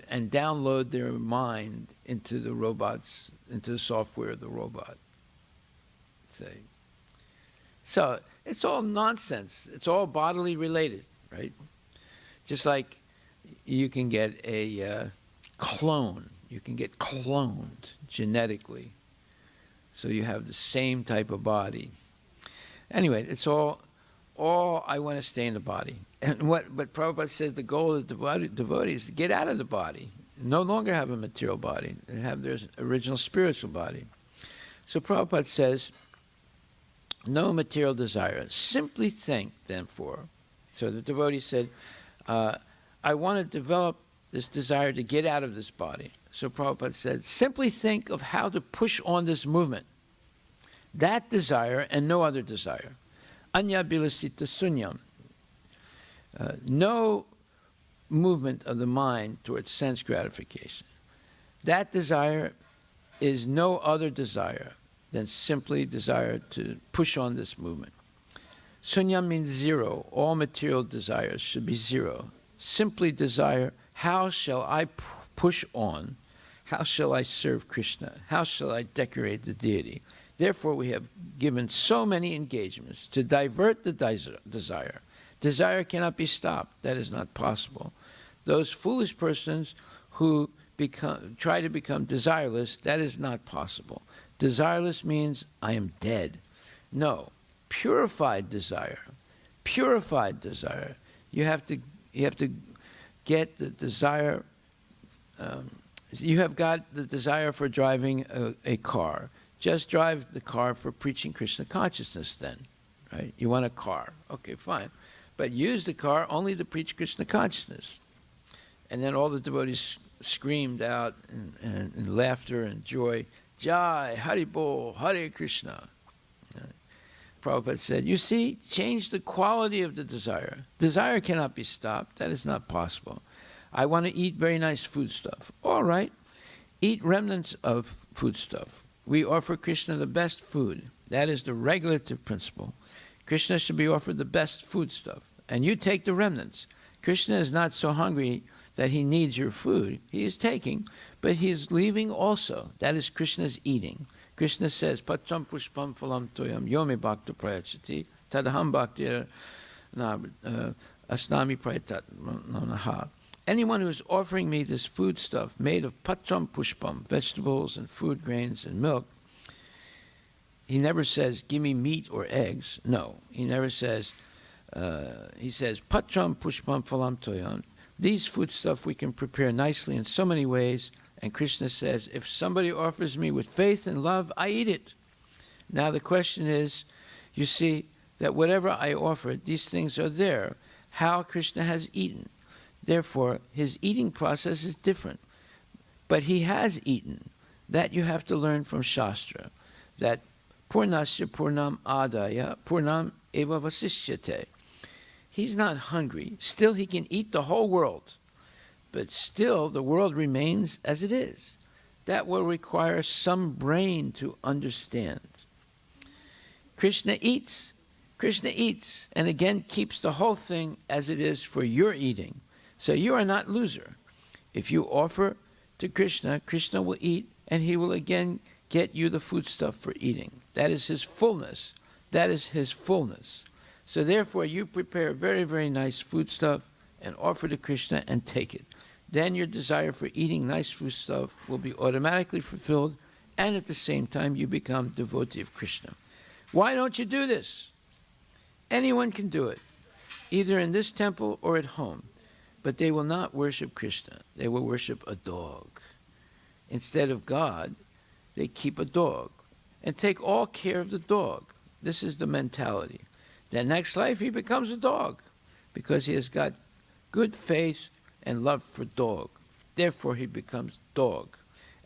and download their mind into the robots, into the software of the robot. Say. So it's all nonsense. It's all bodily related, right? Just like you can get a clone. You can get cloned genetically. So you have the same type of body. Anyway, it's all I want to stay in the body. And but Prabhupada says the goal of the devotee is to get out of the body, no longer have a material body, and have their original spiritual body. So Prabhupada says, no material desire. Simply think, therefore. So the devotee said, I want to develop this desire to get out of this body. So Prabhupada said, simply think of how to push on this movement. That desire and no other desire. Anya bilasita sunyam. No movement of the mind towards sense gratification. That desire is no other desire than simply desire to push on this movement. Sunyam means zero. All material desires should be zero. Simply desire, how shall I push on? How shall I serve Krishna? How shall I decorate the deity? Therefore, we have given so many engagements to divert the desire. Desire cannot be stopped. That is not possible. Those foolish persons who try to become desireless, that is not possible. Desireless means I am dead. No, purified desire. Purified desire. You have to get the desire. You have got the desire for driving a car. Just drive the car for preaching Krishna consciousness then, right? You want a car. Okay, fine. But use the car only to preach Krishna consciousness. And then all the devotees screamed out in laughter and joy, Jai, Haribol, Hare Krishna. Prabhupada said, you see, change the quality of the desire. Desire cannot be stopped. That is not possible. I want to eat very nice foodstuff. All right. Eat remnants of foodstuff. We offer Krishna the best food. That is the regulative principle. Krishna should be offered the best foodstuff. And you take the remnants. Krishna is not so hungry that he needs your food. He is taking, but he is leaving also. That is Krishna's eating. Krishna says, Patram pushpam phalam toyam yome bhakta prayachati tadaham bhaktir asnami prayatat naha. Anyone who is offering me this food stuff made of patram pushpam, vegetables and food grains and milk, he never says, give me meat or eggs. No, he never says, he says, patram pushpam phalam toyam. These foodstuff we can prepare nicely in so many ways. And Krishna says, if somebody offers me with faith and love, I eat it. Now the question is, you see, that whatever I offer, these things are there. How Krishna has eaten. Therefore, his eating process is different. But he has eaten. That you have to learn from Shastra. That purnasya purnam adaya purnam eva vasishyate. He's not hungry. Still, he can eat the whole world. But still, the world remains as it is. That will require some brain to understand. Krishna eats, and again keeps the whole thing as it is for your eating. So you are not loser. If you offer to Krishna, Krishna will eat, and he will again get you the foodstuff for eating. That is his fullness. That is his fullness. So therefore, you prepare very, very nice foodstuff and offer to Krishna and take it. Then your desire for eating nice foodstuff will be automatically fulfilled, and at the same time, you become devotee of Krishna. Why don't you do this? Anyone can do it, either in this temple or at home. But they will not worship Krishna. They will worship a dog. Instead of God, they keep a dog and take all care of the dog. This is the mentality. The next life, he becomes a dog because he has got good faith and love for dog. Therefore, he becomes dog.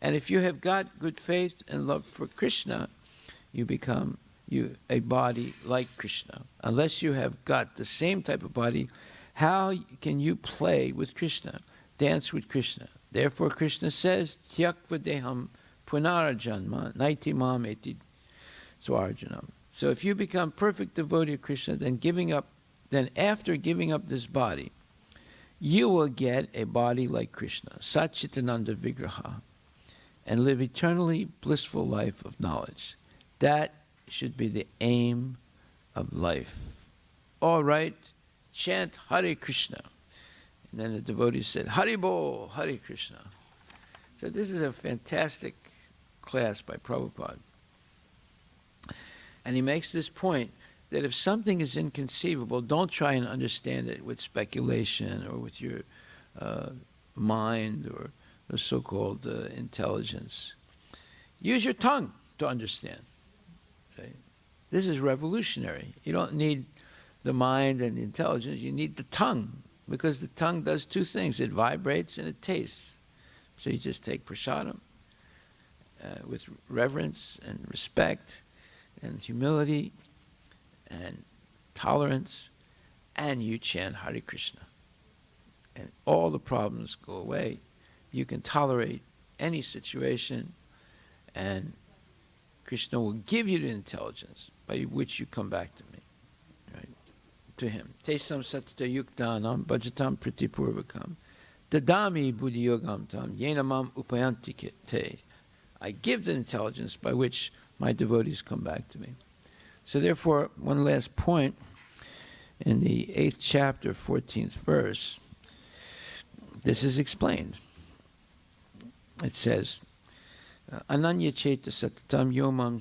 And if you have got good faith and love for Krishna, you become a body like Krishna. Unless you have got the same type of body, how can you play with Krishna, dance with Krishna? Therefore, Krishna says, Tyakva deham punarajanma naiti mam eti swarjanam. So if you become perfect devotee of Krishna, then after giving up this body, you will get a body like Krishna, Satchitananda Vigraha, and live eternally blissful life of knowledge. That should be the aim of life. All right, chant Hare Krishna. And then the devotees said, Haribol, Hare Krishna. So this is a fantastic class by Prabhupada. And he makes this point that if something is inconceivable, don't try and understand it with speculation or with your mind or the so-called intelligence. Use your tongue to understand. See? This is revolutionary. You don't need the mind and the intelligence. You need the tongue, because the tongue does two things. It vibrates and it tastes. So you just take prasadam with reverence and respect and humility and tolerance, and you chant Hare Krishna. And all the problems go away. You can tolerate any situation, and Krishna will give you the intelligence by which you come back to me, right? To him. Tesam satita yuktanam bhajatam pritipurvakam dadami buddhiyogam tam yenamam upayanti te. I give the intelligence by which my devotees come back to me. So therefore, one last point, in the 8th chapter, 14th verse, this is explained. It says, Ananya cheta satatam yomam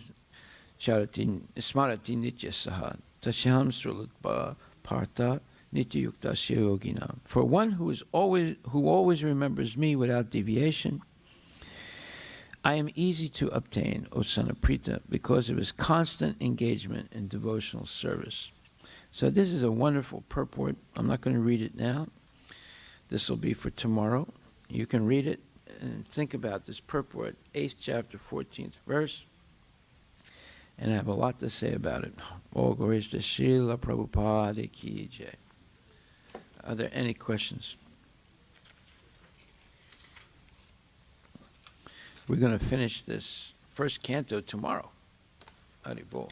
charati smarati nityasaha tasyam srulatpa partha nityayukta yogina. For one who always remembers me without deviation, I am easy to obtain, O son of Prita, because of his constant engagement in devotional service. So this is a wonderful purport. I'm not going to read it now. This will be for tomorrow. You can read it and think about this purport, 8th chapter, 14th verse. And I have a lot to say about it. Oh, glories to Srila Prabhupada ki jai. Are there any questions? We're going to finish this first canto tomorrow. Hari Bol.